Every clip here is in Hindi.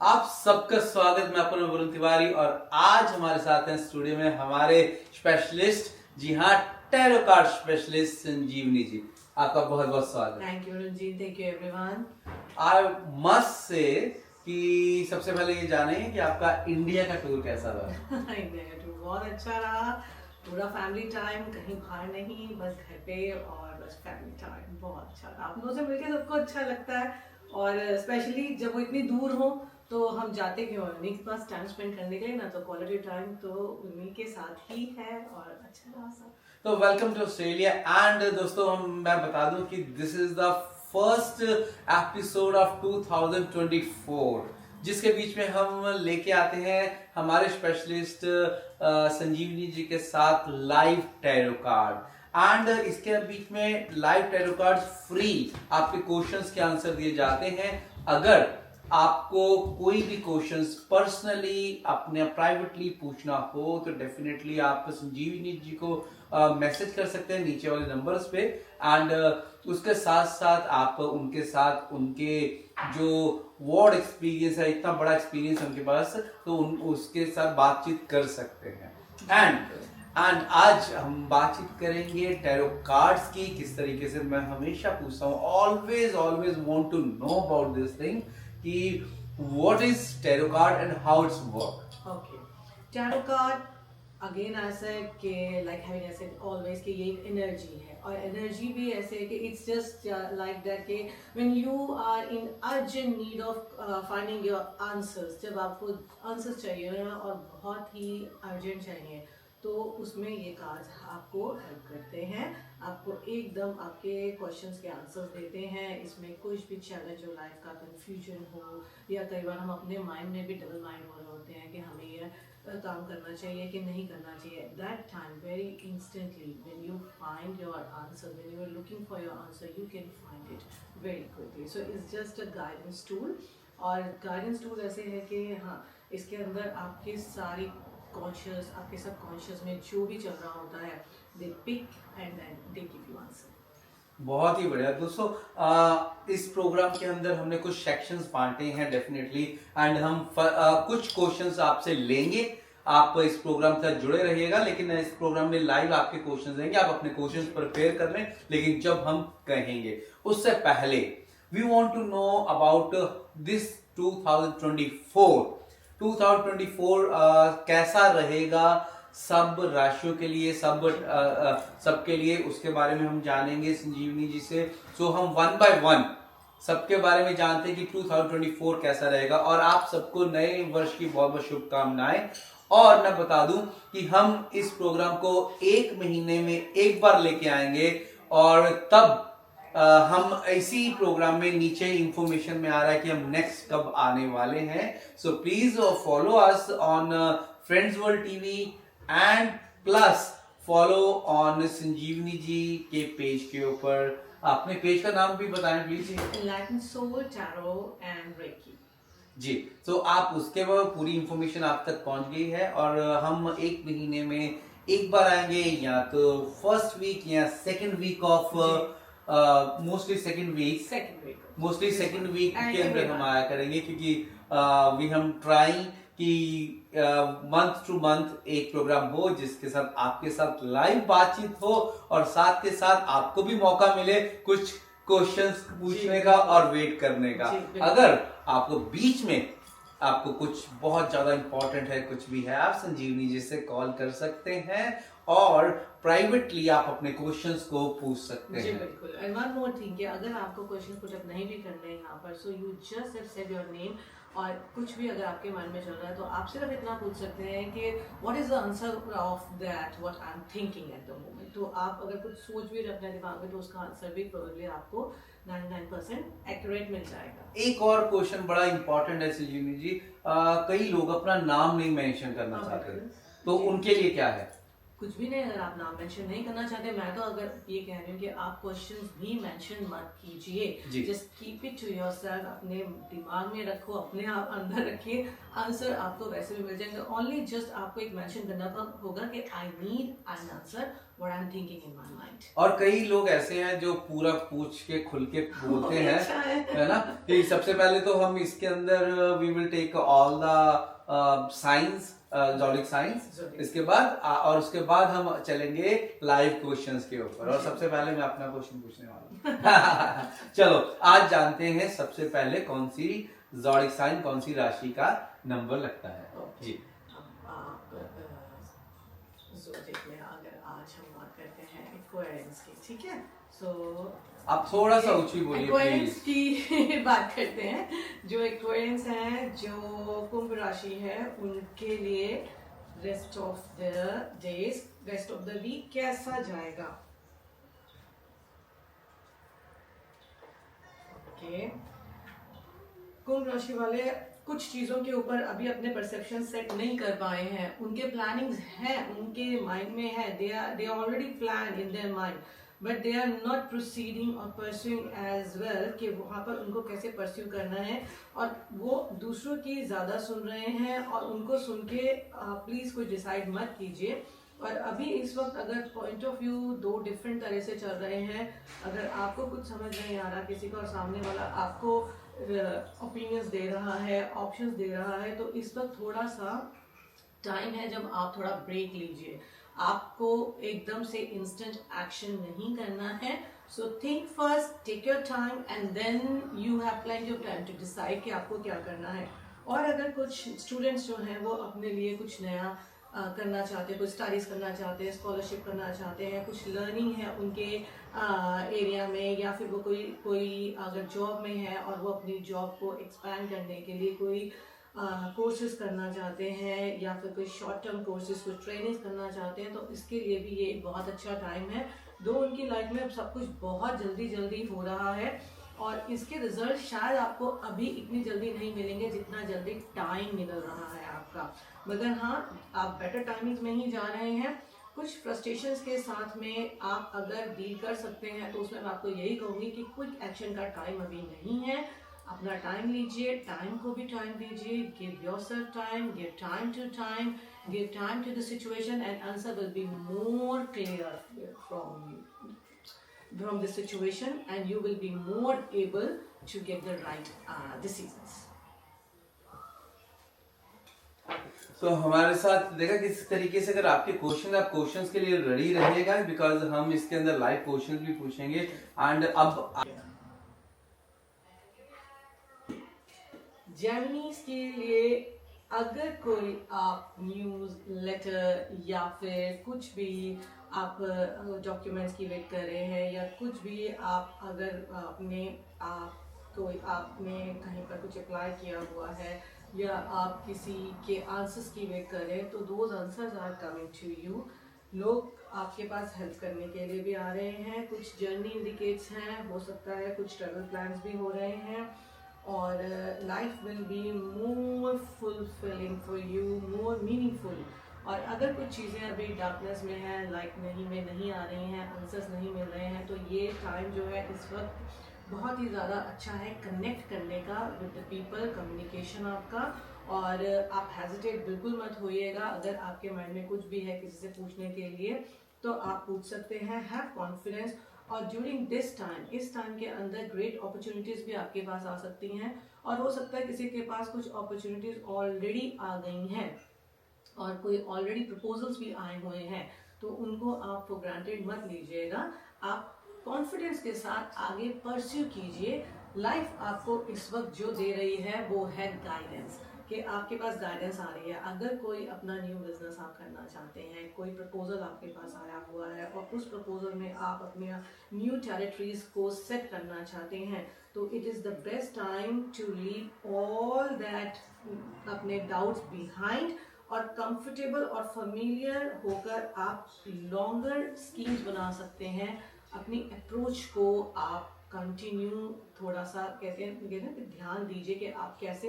आप सबका स्वागत। मैं अपन वरुण तिवारी और आज हमारे साथ हैं स्टूडियो में हमारे स्पेशलिस्ट, जी हाँ, tarot card specialist Sanjeevani ji. आपका बहुत बहुत स्वागत। Thank you Varun ji, thank you everyone. I must say कि सबसे पहले ये जाने कि आपका इंडिया का टूर कैसा रहा। इंडिया का टूर बहुत अच्छा रहा। पूरा फैमिली टाइम, कहीं बाहर नहीं, बस घर पे और बस फैमिली टाइम। बहुत अच्छा रहा। आप लोगों से मिलकर सबको अच्छा लगता है और स्पेशली जब वो इतनी दूर हो तो हम जाते क्यों हैं उन्हीं के पास टाइम स्पेंड करने के लिए ना, तो क्वालिटी टाइम तो उन्हीं के साथ ही है और अच्छा रहा सब। तो वेलकम टू ऑस्ट्रेलिया। एंड दोस्तों मैं बता दूं कि this is the first episode of 2024 जिसके बीच में हम लेके आते हैं हमारे स्पेशलिस्ट संजीवनी जी के साथ लाइव टैरो कार्ड। एंड इसके बीच में लाइव टैरो कार्ड फ्री आपके क्वेश्चंस के आंसर दिए जाते हैं। अगर आपको कोई भी क्वेश्चंस पर्सनली अपने प्राइवेटली पूछना हो तो डेफिनेटली आप संजीवनी जी को मैसेज कर सकते हैं नीचे वाले नंबर्स पे। एंड उसके साथ साथ आप उनके साथ उनके जो वर्ड एक्सपीरियंस है, इतना बड़ा एक्सपीरियंस उनके पास, तो उसके साथ बातचीत कर सकते हैं। एंड आज हम बातचीत करेंगे टैरो कार्ड्स की। किस तरीके से मैं हमेशा पूछता हूँ, always always want to know about this thing कि what is tarot card and how it's work. Okay, tarot card again ऐसे कि लाइक हैविंग ऐसे ऑलवेज कि ये एक एनर्जी है और एनर्जी भी ऐसे है कि इट्स जस्ट लाइक दैट कि when you are in urgent need of finding your answers, जब आपको आंसर्स चाहिए ना और बहुत ही अर्जेंट चाहिए, तो उसमें ये कार्ड्स आपको हेल्प करते हैं। आपको एकदम आपके क्वेश्चंस के आंसर्स देते हैं। इसमें कुछ भी चैलेंज हो, लाइफ का कंफ्यूजन हो, या कई बार हम अपने माइंड में भी डबल माइंड हो रहे होते हैं कि हमें ये काम करना चाहिए कि नहीं करना चाहिए। That time very instantly when you find your answer, when you are looking for your answer, you can find it very quickly. So it's just a guidance tool. और गाइडेंस टूल ऐसे है कि हाँ, इसके अंदर आपके सारी कॉन्शियस, आपके सब कॉन्शियस में जो भी चल रहा होता है, they pick and then they give you answer. बहुत ही बढ़िया दोस्तों। इस प्रोग्राम के अंदर हमने कुछ सेक्शंस बांटे हैं डेफिनेटली। एंड हम कुछ क्वेश्चंस आपसे लेंगे। आप इस प्रोग्राम से जुड़े रहिएगा, लेकिन इस प्रोग्राम में लाइव आपके क्वेश्चंस देंगे। आप अपने क्वेश्चंस प्रिपेयर कर लें, लेकिन जब हम कहेंगे उससे पहले we want to know about this 2024 कैसा रहेगा सब राशियों के लिए, सबके लिए, उसके बारे में हम जानेंगे संजीवनी जी से। सो हम वन बाय वन सबके बारे में जानते हैं कि 2024 कैसा रहेगा। और आप सबको नए वर्ष की बहुत बहुत शुभकामनाएं। और मैं बता दूं कि हम इस प्रोग्राम को एक महीने में एक बार लेके आएंगे और तब हम इसी प्रोग्राम में नीचे इंफॉर्मेशन में आ रहा है कि हम नेक्स्ट कब आने वाले हैं। So please follow us on friends world TV and plus follow on Sanjeevani ji के पेज के ऊपर। अपने पेज का नाम भी बताएं please. Enlighten soul tarot and reiki ji. तो आप उसके बाद पूरी इंफॉर्मेशन आप तक पहुंच गई है। और हम एक महीने में एक बार आएंगे, या तो फर्स्ट वीक या second week of, mostly second week के अंदर हम आया करेंगे, क्योंकि वी हम ट्राइंग कि मंथ टू मंथ एक प्रोग्राम हो जिसके साथ आपके साथ लाइव बातचीत हो और साथ के साथ आपको भी मौका मिले कुछ क्वेश्चंस पूछने का और वेट करने का। अगर आपको बीच में आपको कुछ बहुत ज्यादा इंपॉर्टेंट है, कुछ भी है, आप संजीवनी जी से कॉल कर सकते हैं और प्राइवेटली आप अपने क्वेश्चंस को पूछ सकते हैं। बिल्कुल। एंड वन मोर थिंग कि अगर आपको क्वेश्चन पुट अप नहीं भी करने यहाँ पर, so you just said your name, और कुछ भी अगर आपके माइंड में चल रहा है तो आप सिर्फ इतना पूछ सकते हैं कि what is the answer of that what I am thinking at the moment. तो आप अगर कुछ सोच भी रखना है दिमाग में तो उसका आंसर भी प्रोबेबली आपको 99% एक्यूरेट मिल जाएगा। एक और क्वेश्चन बड़ा इंपॉर्टेंट है संजीवनी जी। कई लोग अपना नाम नहीं मेंशन करना चाहते, तो उनके लिए क्या है? कुछ भी नहीं, अगर आप नाम मेंशन नहीं करना चाहते, मैं तो अगर ये कह रही हूँ कि आप क्वेश्चंस भी मेंशन मत कीजिए। Just keep it to yourself, अपने दिमाग में रखो, अपने आप अंदर रखिए। आंसर आपको वैसे भी मिल जाएंगे। ओनली जस्ट आपको एक मेंशन करना होगा कि I need an answer what I'm thinking in my mind. और कई लोग ऐसे हैं जो पूरा पूछ के खुल के बोलते हैं, अच्छा है ना, कि सबसे पहले तो हम इसके अंदर we will take all the science, zodiac science, इसके बाद और उसके बाद हम चलेंगे लाइव क्वेश्चंस के ऊपर। और सबसे पहले मैं अपना क्वेश्चन पूछने वाला हूँ। चलो आज जानते हैं सबसे पहले कौन सी ज़ोडिक साइन, कौन सी राशि का नंबर लगता है जी। ज़ोडिक में अगर आज हम बात करते हैं एक्वेरियंस की, ठीक है, सो आप थोड़ा सा ऊंची बोलिए एक्वेरियंस प्लीज। की बात करते हैं। जो एक्वेरियंस हैं, जो कुंभ राशि है, उनके लिए rest of the days, rest of the week कैसा जाएगा? ओके, कुंभ राशि वाले कुछ चीजों के ऊपर अभी अपने परसेप्शन सेट नहीं कर पाए हैं। उनके प्लानिंग्स हैं, उनके माइंड में है, they already plan in their mind, but they are not proceeding और परस्यूइंग एज वेल कि वहाँ पर उनको कैसे परस्यू करना है। और वो दूसरों की ज़्यादा सुन रहे हैं और उनको सुन के प्लीज़ कोई डिसाइड मत कीजिए। और अभी इस वक्त अगर पॉइंट ऑफ व्यू दो डिफरेंट तरह से चल रहे हैं, अगर आपको कुछ समझ नहीं आ रहा किसी का और सामने वाला आपको ओपिनियंस दे रहा है, ऑप्शंस दे रहा है, तो इस वक्त थोड़ा सा टाइम है जब आप थोड़ा ब्रेक लीजिए। आपको एकदम से इंस्टेंट एक्शन नहीं करना है। So think first, take your time and then you have plenty of time to decide कि आपको क्या करना है। और अगर कुछ स्टूडेंट्स जो हैं वो अपने लिए कुछ नया करना चाहते हैं, कुछ स्टडीज़ करना चाहते हैं, स्कॉलरशिप करना चाहते हैं, कुछ लर्निंग है उनके एरिया में, या फिर वो कोई अगर जॉब में है और वो अपनी जॉब को एक्सपैंड करने के लिए कोई कोर्सेज करना चाहते हैं, या फिर कोई शॉर्ट टर्म कोर्सेज, कोई ट्रेनिंग करना चाहते हैं, तो इसके लिए भी ये एक बहुत अच्छा टाइम है। दो उनकी लाइफ में अब सब कुछ बहुत जल्दी जल्दी हो रहा है और इसके रिजल्ट शायद आपको अभी इतनी जल्दी नहीं मिलेंगे जितना जल्दी टाइम मिल रहा है आपका। मगर हाँ, आप बेटर टाइमिंग में ही जा रहे हैं। कुछ फ्रस्ट्रेशंस के साथ में आप अगर डील कर सकते हैं तो उसमें मैं आपको यही कहूँगी कि क्विक एक्शन का टाइम अभी नहीं है। अपना टाइम लीजिए, टाइम को भी टाइम दीजिए, give yourself time, give time to the situation and answer will be more clear from the situation and you will be more able to get the right decisions. तो हमारे साथ देखा किस तरीके से, अगर आपके क्वेश्चन, आप क्वेश्चंस के लिए रेडी रहिएगा, बिकॉज हम इसके अंदर लाइव क्वेश्चंस भी पूछेंगे। एंड अब जेमिनीज के लिए अगर कोई आप न्यूज़ लेटर या फिर कुछ भी आप डॉक्यूमेंट्स की वेट कर रहे हैं, या कुछ भी आप अगर आपने कहीं पर कुछ अप्लाई किया हुआ है, या आप किसी के आंसर्स की वेट कर रहे हैं, तो those answers are coming to you. लोग आपके पास हेल्प करने के लिए भी आ रहे हैं, कुछ जर्नी इंडिकेट्स हैं, हो सकता है कुछ ट्रैवल प्लान्स भी हो रहे हैं, और life will be more fulfilling for you, more meaningful. और अगर कुछ चीज़ें अभी डार्कनेस में हैं, लाइट नहीं आ रही हैं, आंसर्स नहीं मिल रहे हैं, तो ये टाइम जो है इस वक्त बहुत ही ज़्यादा अच्छा है कनेक्ट करने का विद द पीपल, कम्युनिकेशन आपका। और आप हेजिटेट बिल्कुल मत होइएगा। अगर आपके माइंड में कुछ भी है किसी से पूछने के लिए तो आप पूछ सकते हैं, हैव कॉन्फिडेंस। और ड्यूरिंग दिस टाइम, इस टाइम के अंदर ग्रेट अपॉर्चुनिटीज़ भी आपके पास आ सकती हैं, और हो सकता है किसी के पास कुछ अपॉर्चुनिटीज़ ऑलरेडी आ गई हैं और कोई ऑलरेडी प्रपोजल्स भी आए हुए हैं, तो उनको आप फॉर ग्रांटेड मत लीजिएगा। आप कॉन्फिडेंस के साथ आगे परस्यू कीजिए। लाइफ आपको इस वक्त जो दे रही है वो है गाइडेंस, कि आपके पास गाइडेंस आ रही है। अगर कोई अपना न्यू बिजनेस आप करना चाहते हैं, कोई प्रपोजल आपके पास आया हुआ है और उस प्रपोजल में आप अपने न्यू टेरिटरीज को सेट करना चाहते हैं, तो it is the best time to leave all that अपने डाउट्स बिहाइंड, और कंफर्टेबल और फैमिलियर होकर आप लॉन्गर स्कीम्स बना सकते हैं। अपनी अप्रोच को आप कंटिन्यू थोड़ा सा कहते हैं ना कि ध्यान दीजिए कि आप कैसे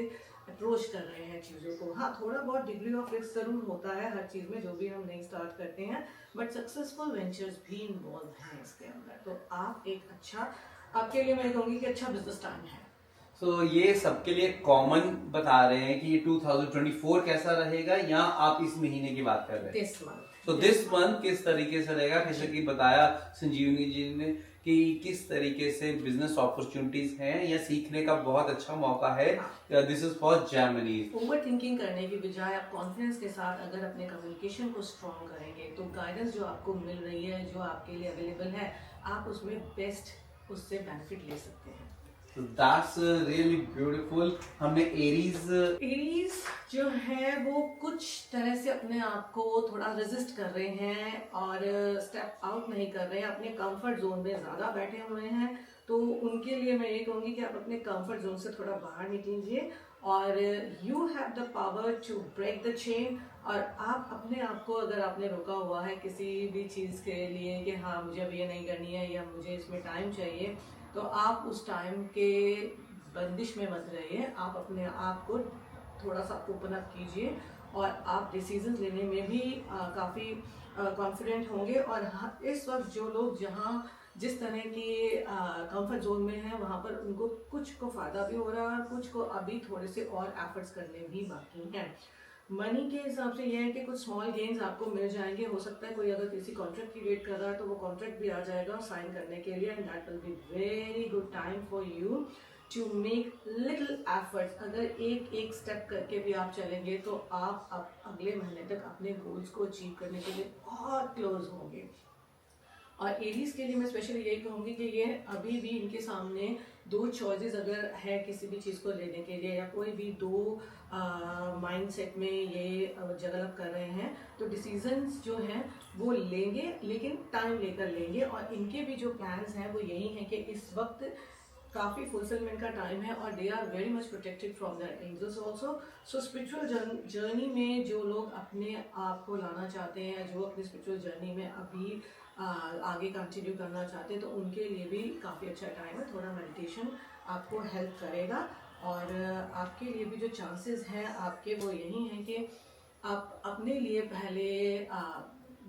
अप्रोच कर रहे हैं चीज़ों को। हाँ, थोड़ा बहुत डिग्री ऑफ रिस्क जरूर होता है हर चीज़ में, जो भी हम नहीं स्टार्ट करते हैं, बट सक्सेसफुल वेंचर्स भी इन्वॉल्व हैं इसके अंदर। तो आप एक अच्छा, आपके लिए मैं कहूँगी कि अच्छा बिजनेस टाइम है। तो ये सबके लिए कॉमन बता रहे हैं कि 2024 कैसा रहेगा, या आप इस महीने की बात कर रहे हैं? This month. तो दिस मंथ किस तरीके से रहेगा, जैसे कि बताया संजीवनी जी ने कि किस तरीके से बिजनेस अपॉर्चुनिटीज हैं या सीखने का बहुत अच्छा मौका है। This is for Germany. Over thinking करने की बजाय आप कॉन्फिडेंस के साथ अगर अपने कम्युनिकेशन को स्ट्रॉन्ग करेंगे तो गाइडेंस जो आपको मिल रही है, जो आपके लिए अवेलेबल है, आप उसमें बेस्ट उससे बेनिफिट ले सकते हैं। So that's really beautiful। हमने एरीज जो है वो कुछ तरह से अपने आप को थोड़ा रेजिस्ट कर रहे हैं और स्टेप आउट नहीं कर रहे हैं, अपने कंफर्ट जोन में ज़्यादा बैठे हुए हैं। तो उनके लिए मैं ये कहूँगी कि आप अपने कंफर्ट जोन से थोड़ा बाहर निकलीजिए और you have the power to break the chain. और आप अपने आप को, अगर आपने रोका हुआ है किसी भी चीज़ के लिए कि हाँ मुझे अब ये नहीं करनी है या मुझे इसमें टाइम चाहिए, तो आप उस टाइम के बंदिश में मत रहिए। आप अपने आप को थोड़ा सा ओपन अप कीजिए और आप डिसीजंस लेने में भी काफ़ी कॉन्फिडेंट होंगे। और इस वक्त जो लोग जहाँ जिस तरह की कंफर्ट जोन में हैं वहाँ पर उनको कुछ को फ़ायदा भी हो रहा है, कुछ को अभी थोड़े से और एफर्ट्स करने भी बाकी हैं। मनी के हिसाब से यह है कि कुछ स्मॉल गेन्स आपको मिल जाएंगे। हो सकता है कोई अगर किसी कॉन्ट्रैक्ट की वेट कर रहा है तो वो कॉन्ट्रैक्ट भी आ जाएगा साइन करने के लिए, and that will be very good time for you to make little efforts. अगर एक एक स्टेप करके भी आप चलेंगे तो आप अगले महीने तक अपने गोल्स को अचीव करने के लिए बहुत क्लोज होंगे। और एरीज के लिए मैं स्पेशली यही कहूँगी कि ये अभी भी इनके सामने दो चॉइसेस अगर है किसी भी चीज़ को लेने के लिए, या कोई भी दो माइंडसेट में ये डेवलप कर रहे हैं, तो डिसीजंस जो हैं वो लेंगे लेकिन टाइम लेकर लेंगे। और इनके भी जो प्लान्स हैं वो यही हैं कि इस वक्त काफ़ी फुलफिलमेंट का टाइम है और they are very much protected from the angels also. So spiritual journey में जो लोग अपने आप को लाना चाहते हैं, जो अपनी स्पिरिचुअल जर्नी में अभी आगे कंटिन्यू करना चाहते हैं, तो उनके लिए भी काफ़ी अच्छा टाइम है। थोड़ा मेडिटेशन आपको हेल्प करेगा और आपके लिए भी जो चांसेस हैं आपके वो यही हैं कि आप अपने लिए पहले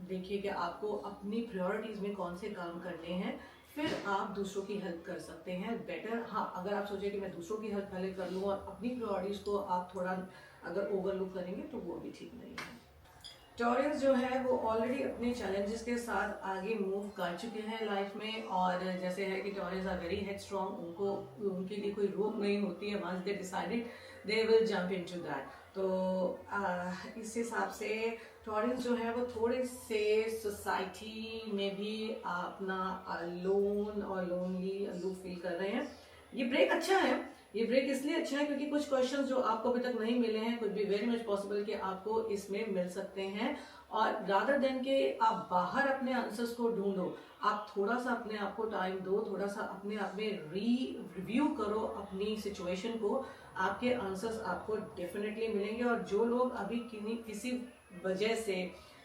देखिए कि आपको अपनी प्रायोरिटीज़ में कौन से काम करने हैं, फिर आप दूसरों की हेल्प कर सकते हैं बेटर। हाँ, अगर आप सोचें कि मैं दूसरों की हेल्प पहले कर लूँ और अपनी प्रायोरिटीज़ को आप थोड़ा अगर ओवरलुक करेंगे तो वो भी ठीक नहीं है। टॉरस जो है वो ऑलरेडी अपने चैलेंजेस के साथ आगे मूव कर चुके हैं लाइफ में, और जैसे है कि टॉरस आर वेरी हेडस्ट्रॉन्ग, उनके लिए कोई रोक नहीं होती है। Once they decided they will jump into that. तो इस हिसाब से टॉरस जो है वो थोड़े से सोसाइटी में भी अपना अलोन और लोनली अलूफ फील कर रहे हैं। ये ब्रेक अच्छा है, ये ब्रेक इसलिए अच्छा है क्योंकि कुछ क्वेश्चंस जो आपको अभी तक नहीं मिले हैं, कुछ भी वेरी मच पॉसिबल कि आपको इसमें मिल सकते हैं। और रादर देन के आप बाहर अपने आंसर्स को ढूंढो, आप थोड़ा सा अपने आप को टाइम दो, थोड़ा सा अपने आप में रिव्यू करो अपनी सिचुएशन को, आपके आंसर्स आपको डेफिनेटली मिलेंगे। और जो लोग अभी किसी वजह से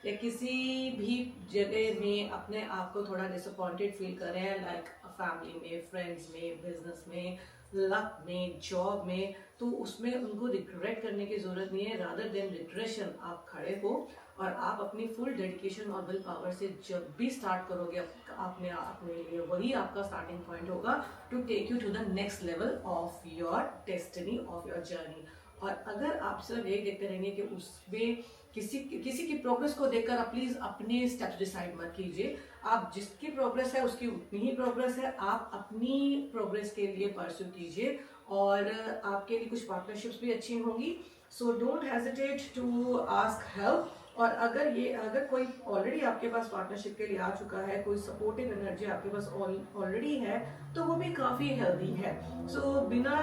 या किसी भी जगह में अपने आप को थोड़ा डिसअपॉइंटेड फील कर रहे हैं, लाइक फैमिली में, फ्रेंड्स में, बिजनेस में, लक में, जॉब में, तो उसमें उनको रिग्रेट करने की जरूरत नहीं है। रादर देन रिग्रेशन आप खड़े हो और आप अपनी फुल डेडिकेशन और विल पावर से जब भी स्टार्ट करोगे अपने लिए, वही आपका स्टार्टिंग पॉइंट होगा to take you to the next level of your destiny, of your journey. और अगर आप सिर्फ यही देखते रहेंगे कि उसमें किसी की प्रोग्रेस को देखकर आप प्लीज अपने स्टेप्स डिसाइड मत कीजिए। आप जिसकी प्रोग्रेस है उसकी उतनी ही प्रोग्रेस है, आप अपनी प्रोग्रेस के लिए परस्यू कीजिए और आपके लिए कुछ पार्टनरशिप्स भी अच्छी होंगी। So don't hesitate to ask help. और अगर कोई ऑलरेडी आपके पास पार्टनरशिप के लिए आ चुका है, कोई सपोर्टिव एनर्जी आपके पास ऑलरेडी है, तो वो भी काफ़ी हेल्दी है। सो बिना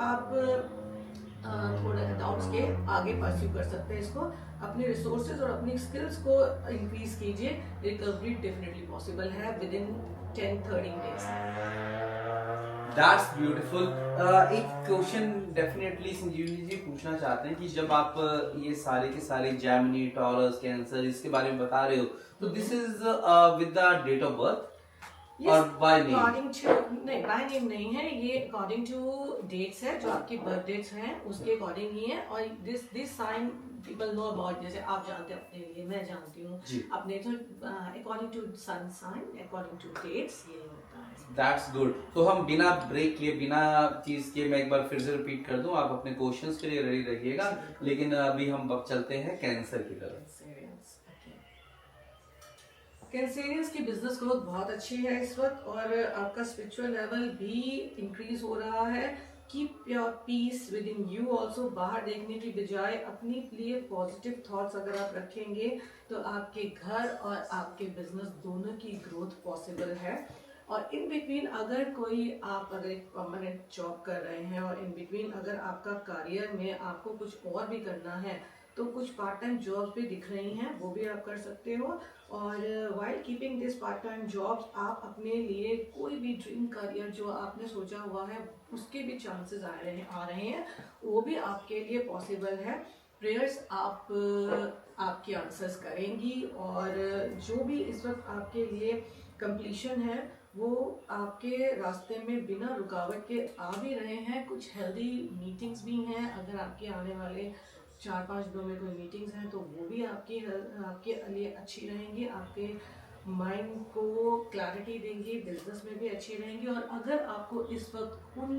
आप थोड़े डाउट्स के आगे परस्यू कर सकते हैं इसको। अपने रिसोर्सेज और अपनी स्किल्स को इंक्रीज कीजिए, रिकवरी डेफिनेटली पॉसिबल है with in 10-13 days. That's beautiful. एक क्वेश्चन डेफिनेटली संजीवनी जी पूछना चाहते हैं कि जब आप ये सारे के सारे जेमिनी, टॉरस, कैंसर इसके बारे में बता रहे हो, तो this is with the date of birth और बाय नेम? अकॉर्डिंग टू नहीं, बाय नेम नहीं है ये, अकॉर्डिंग टू डेट्स है, जो आपकी बर्थ डेट्स हैं उसके अकॉर्डिंग ही है। और this sign people know about, जैसे आप जानते हैं अपने लिए, मैं जानती हूँ अपने, तो according to sun sign, according to dates ये होता है। That's good. तो हम बिना ब्रेक लिए, बिना चीज के, मैं एक बार फिर से रिपीट कर दूं, आप अपने क्वेश्चंस के लिए रेडी रहिएगा। लेकिन अभी हम चलते हैं कैंसर की तरफ। कैंसेरियंस की बिजनेस ग्रोथ बहुत अच्छी है इस वक्त और आपका स्पिरिचुअल लेवल भी इंक्रीज हो रहा है। Keep your peace with in you also. बाहर देखने की बजाय अपने लिए पॉजिटिव थॉट्स अगर आप रखेंगे तो आपके घर और आपके बिजनेस दोनों की ग्रोथ पॉसिबल है। और इन बिटवीन अगर एक परमानेंट जॉब कर रहे हैं और इन बिटवीन अगर आपका करियर में आपको कुछ और भी करना है तो कुछ पार्ट टाइम जॉब्स भी दिख रही हैं, वो भी आप कर सकते हो। और while keeping this part time jobs आप अपने लिए कोई भी ड्रीम करियर जो आपने सोचा हुआ है उसके भी चांसेस आ रहे हैं, वो भी आपके लिए पॉसिबल है। प्रेयर्स आपके आंसर्स करेंगी और जो भी इस वक्त आपके लिए कंप्लीशन है वो आपके रास्ते में बिना रुकावट के आ भी रहे हैं। कुछ हेल्दी मीटिंग्स भी हैं, अगर आपके आने वाले 4-5 दिनों में कोई मीटिंग्स हैं तो वो भी आपके लिए अच्छी रहेंगी, आपके माइंड को क्लैरिटी देंगी, बिजनेस में भी अच्छी रहेंगी। और अगर आपको इस वक्त उन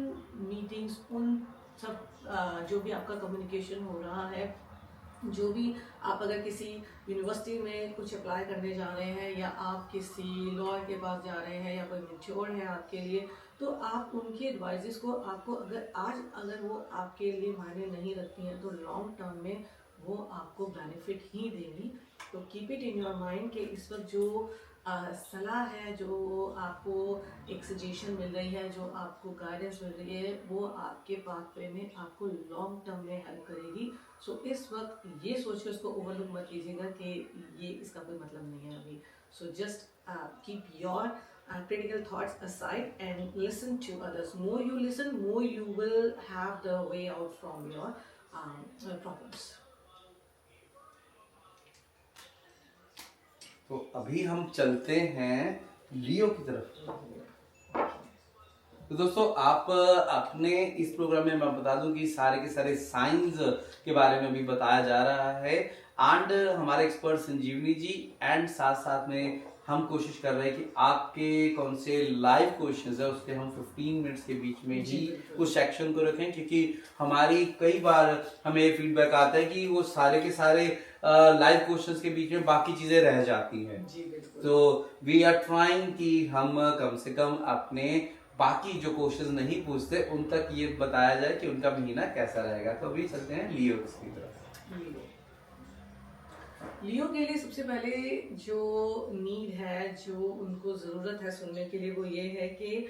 मीटिंग्स, उन सब जो भी आपका कम्युनिकेशन हो रहा है, जो भी आप अगर किसी यूनिवर्सिटी में कुछ अप्लाई करने जा रहे हैं या आप किसी लॉयर के पास जा रहे हैं या कोई मेंटोर है आपके लिए, तो आप उनकी एडवाइजेस को आपको अगर वो आपके लिए मायने नहीं रखती हैं तो लॉन्ग टर्म में वो आपको बेनिफिट ही देंगी। तो keep it in your mind कि इस वक्त जो सलाह है, जो आपको एक सजेशन मिल रही है, जो आपको गाइडेंस मिल रही है, वो आपके पाथवे में आपको लॉन्ग टर्म में हेल्प करेगी। सो इस वक्त ये सोच के उसको ओवरलुक मत कीजिएगा कि ये इसका कोई मतलब नहीं है अभी। So just keep your critical thoughts aside and listen to others. More you listen, more you will have the way out from your problems. तो अभी हम चलते हैं लियो की तरफ। तो दोस्तों आप अपने इस प्रोग्राम में मैं बता दूं कि सारे के सारे साइंस के बारे में भी बताया जा रहा है एंड हमारे एक्सपर्ट संजीवनी जी एंड साथ साथ में हम कोशिश कर रहे हैं कि आपके कौन से लाइव क्वेश्चंस है उसके हम 15 मिनट्स के बीच में ही उस सेक्शन को रखें, क्योंकि हमारी कई बार हमें फीडबैक आता है कि वो सारे के सारे लाइव क्वेश्चंस के बीच में बाकी चीजें रह जाती हैं। तो वी आर ट्राइंग कि हम कम से कम अपने बाकी जो क्वेश्चंस नहीं पूछते उन तक ये बताया जाए कि उनका महीना कैसा रहेगा। तो अभी चलते हैं लियो की तरफ। लियो के लिए सबसे पहले जो नीड है, जो उनको ज़रूरत है सुनने के लिए, वो ये है कि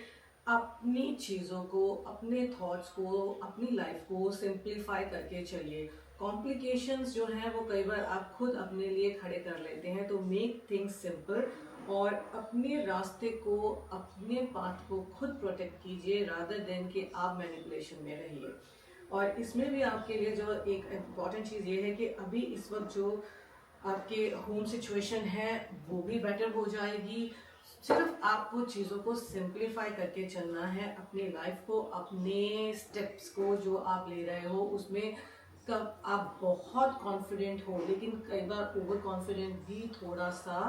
अपनी चीज़ों को, अपने थॉट्स को, अपनी लाइफ को सिंप्लीफाई करके चलिए। कॉम्प्लिकेशंस जो हैं वो कई बार आप खुद अपने लिए खड़े कर लेते हैं, तो मेक थिंग्स सिंपल और अपने रास्ते को, अपने पाथ को खुद प्रोटेक्ट कीजिए रादर देन कि आप मैनिपुलेशन में रहिए। और इसमें भी आपके लिए जो एक इम्पॉर्टेंट चीज़ ये है कि अभी इस वक्त जो आपके होम सिचुएशन है वो भी बेटर हो जाएगी। सिर्फ आपको चीज़ों को सिंप्लीफाई करके चलना है, अपनी लाइफ को, अपने स्टेप्स को जो आप ले रहे हो उसमें कब आप बहुत कॉन्फिडेंट हो, लेकिन कई बार ओवर कॉन्फिडेंट भी थोड़ा सा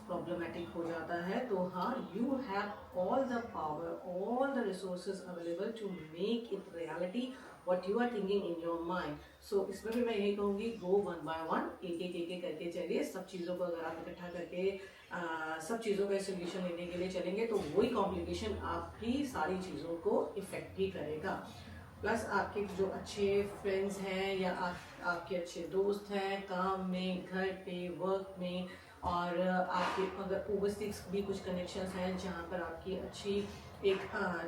प्रॉब्लमेटिक हो जाता है। तो हाँ, you have all the power, all the resources available to make it reality what you are thinking in your mind. So इसमें भी मैं यही कहूँगी, go one by one, एक करके चलिए। सब चीज़ों को अगर आप इकट्ठा करके सब चीज़ों का सोल्यूशन लेने के लिए चलेंगे तो वही कॉम्प्लिकेशन आपकी सारी चीज़ों को इफेक्ट भी करेगा। प्लस आपके जो अच्छे फ्रेंड्स हैं या आपके अच्छे दोस्त हैं काम में, घर पे, वर्क में, और आपके अगर ओवरसीज भी कुछ कनेक्शंस हैं जहाँ पर आपकी अच्छी एक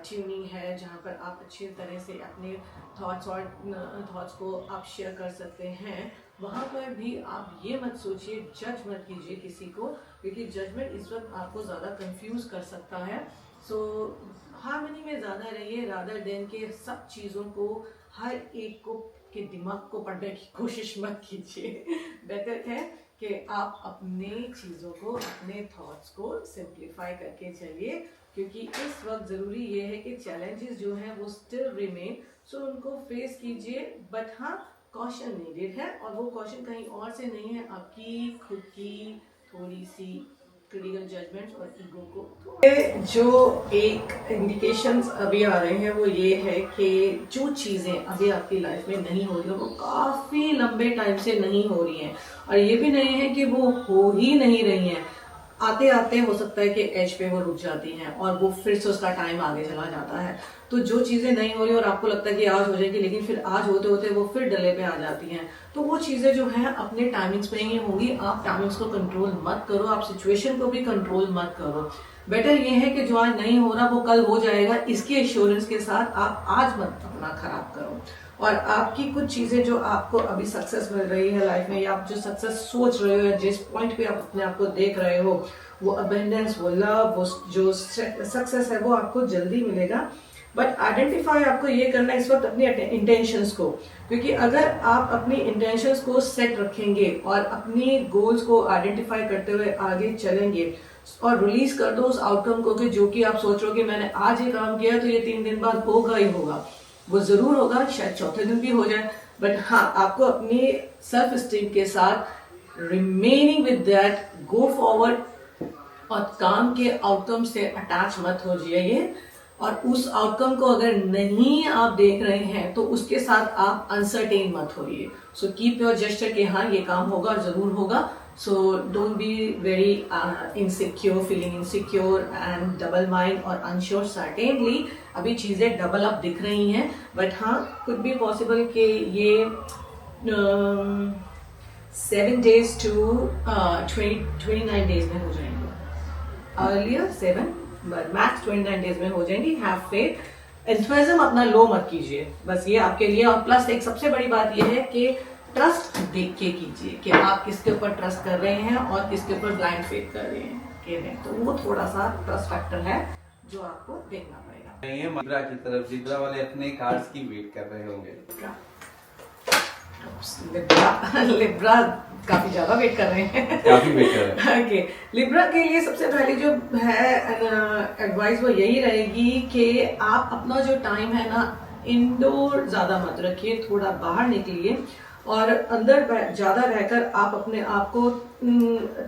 ट्यूनिंग है, जहाँ पर आप अच्छी तरह से अपने थॉट्स को आप शेयर कर सकते हैं, वहाँ पर भी आप ये मत सोचिए, जज मत कीजिए किसी को, क्योंकि जजमेंट इस वक्त आपको ज़्यादा कंफ्यूज कर सकता है। सो हार्मनी में ज़्यादा रहिए रादर देन के सब चीज़ों को हर एक को के दिमाग को पढ़ने की कोशिश मत कीजिए। बेटर है कि आप अपने चीज़ों को, अपने थॉट्स को सिंप्लीफाई करके चलिए, क्योंकि इस वक्त ज़रूरी ये है कि चैलेंजेस जो हैं वो स्टिल रिमेन, सो उनको फेस कीजिए। बट हाँ, कॉशन नीडेड है, और वो कॉशन कहीं और से नहीं है, आपकी खुद की थोड़ी सी क्रिटिकल जजमेंट्स और ईगो को। जो एक इंडिकेशंस अभी आ रहे हैं वो ये है कि जो चीज़ें अभी आपकी लाइफ में नहीं हो रही है वो काफ़ी लंबे टाइम से नहीं हो रही हैं, और ये भी नहीं है कि वो हो ही नहीं रही हैं। आते आते हो सकता है कि एज पे वो रुक जाती हैं और वो फिर से उसका टाइम आगे चला जाता है। तो जो चीज़ें नहीं हो रही और आपको लगता है कि आज हो जाएगी, लेकिन फिर आज होते होते वो फिर डले पे आ जाती हैं, तो वो चीज़ें जो हैं अपने टाइमिंग्स में ही होंगी। आप टाइमिंग्स को कंट्रोल मत करो, आप सिचुएशन को भी कंट्रोल मत करो। बेटर ये है कि जो आज नहीं हो रहा वो कल हो जाएगा, इसकी एश्योरेंस के साथ आप आज मत अपना खराब करो। और आपकी कुछ चीज़ें जो आपको अभी सक्सेस मिल रही है लाइफ में, या आप जो सक्सेस सोच रहे हो या जिस पॉइंट पे आप अपने आप को देख रहे हो, वो अबेंडेंस, वो लव, वो जो सक्सेस है वो आपको जल्दी मिलेगा। बट आइडेंटिफाई आपको ये करना है इस वक्त अपनी इंटेंशंस को, क्योंकि अगर आप अपनी इंटेंशंस को सेट रखेंगे और अपनी गोल्स को आइडेंटिफाई करते हुए आगे चलेंगे और रिलीज कर दो उस आउटकम को कि जो कि आप सोच रहे हो कि मैंने आज ये काम किया तो ये 3 दिन बाद होगा ही होगा, वो जरूर होगा, शायद चौथे दिन भी हो जाए। बट हाँ, आपको अपनी सेल्फ स्टीम के साथ remaining with that go forward और काम के आउटकम से अटैच मत हो जाइए। और उस आउटकम को अगर नहीं आप देख रहे हैं तो उसके साथ आप अनसर्टेन मत होइए। सो कीप योर जेस्चर कि हाँ ये काम होगा और जरूर होगा। So don't be very insecure, feeling insecure and double mind or unsure. Certainly अभी चीज़ें डबल अप दिख रही हैं, बट हाँ could be possible कि ये 7 days to 29 days में हो जाएंगे। Earlier 7 but max 29 days में हो जाएंगी। Have faith, एंथुसियाज्म अपना लो मत कीजिए, बस ये आपके लिए। और प्लस एक सबसे बड़ी बात ये है कि ट्रस्ट देख के कीजिए कि आप किसके ऊपर ट्रस्ट कर रहे हैं और किसके ऊपर ब्लाइंड फेथ कर रहे हैं कि नहीं। तो वो थोड़ा सा ट्रस्ट फैक्टर है जो आपको देखना पड़ेगा। लिब्रा की तरफ, लिब्रा वाले अपने कार्ड्स की वेट कर रहे होंगे। लिब्रा काफी ज्यादा वेट कर रहे हैं, काफी वेट कर रहे हैं। ओके, लिब्रा के लिए सबसे पहले जो है एडवाइस वो यही रहेगी कि आप अपना जो टाइम है ना, इंडोर ज्यादा मत रखिए, थोड़ा बाहर निकलिए और अंदर ज्यादा रहकर आप अपने आप को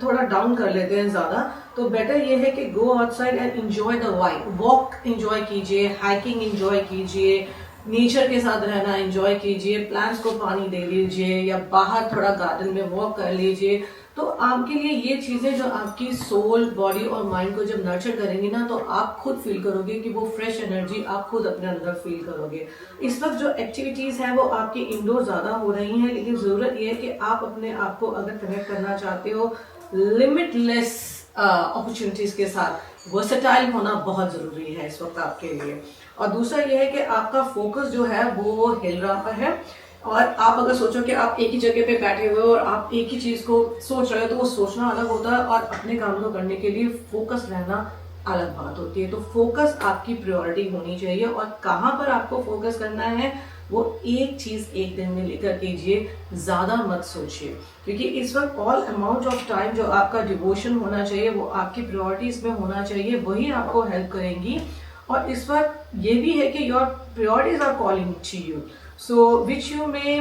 थोड़ा डाउन कर लेते हैं ज्यादा। तो बेटर ये है कि go outside and enjoy the vibe, walk enjoy कीजिए, हाइकिंग एंजॉय कीजिए, नेचर के साथ रहना एंजॉय कीजिए, प्लांट्स को पानी दे लीजिए या बाहर थोड़ा गार्डन में वॉक कर लीजिए। तो आपके लिए ये चीजें जो आपकी सोल, बॉडी और माइंड को जब नर्चर करेंगी ना, तो आप खुद फील करोगे कि वो फ्रेश एनर्जी आप खुद अपने अंदर फील करोगे। इस वक्त जो एक्टिविटीज हैं वो आपकी इंडोर ज्यादा हो रही हैं, लेकिन जरूरत ये है कि आप अपने आप को अगर कनेक्ट करना चाहते हो लिमिटलेस अपॉर्चुनिटीज के साथ, वर्सेटाइल होना बहुत जरूरी है इस वक्त आपके लिए। और दूसरा ये है कि आपका फोकस जो है वो हिल रहा है, और आप अगर सोचो कि आप एक ही जगह पे बैठे हुए हो और आप एक ही चीज को सोच रहे हो, तो वो सोचना अलग होता है और अपने काम को करने के लिए फोकस रहना अलग बात होती है। तो फोकस आपकी प्रायोरिटी होनी चाहिए, और कहाँ पर आपको फोकस करना है वो एक चीज एक दिन में लेकर कीजिए, ज्यादा मत सोचिए। क्योंकि इस वक्त ऑल अमाउंट ऑफ टाइम जो आपका डिवोशन होना चाहिए वो आपकी प्रायोरिटीज में होना चाहिए, वही आपको हेल्प करेंगी। और इस वक्त ये भी है कि your priorities are calling to you, so which you may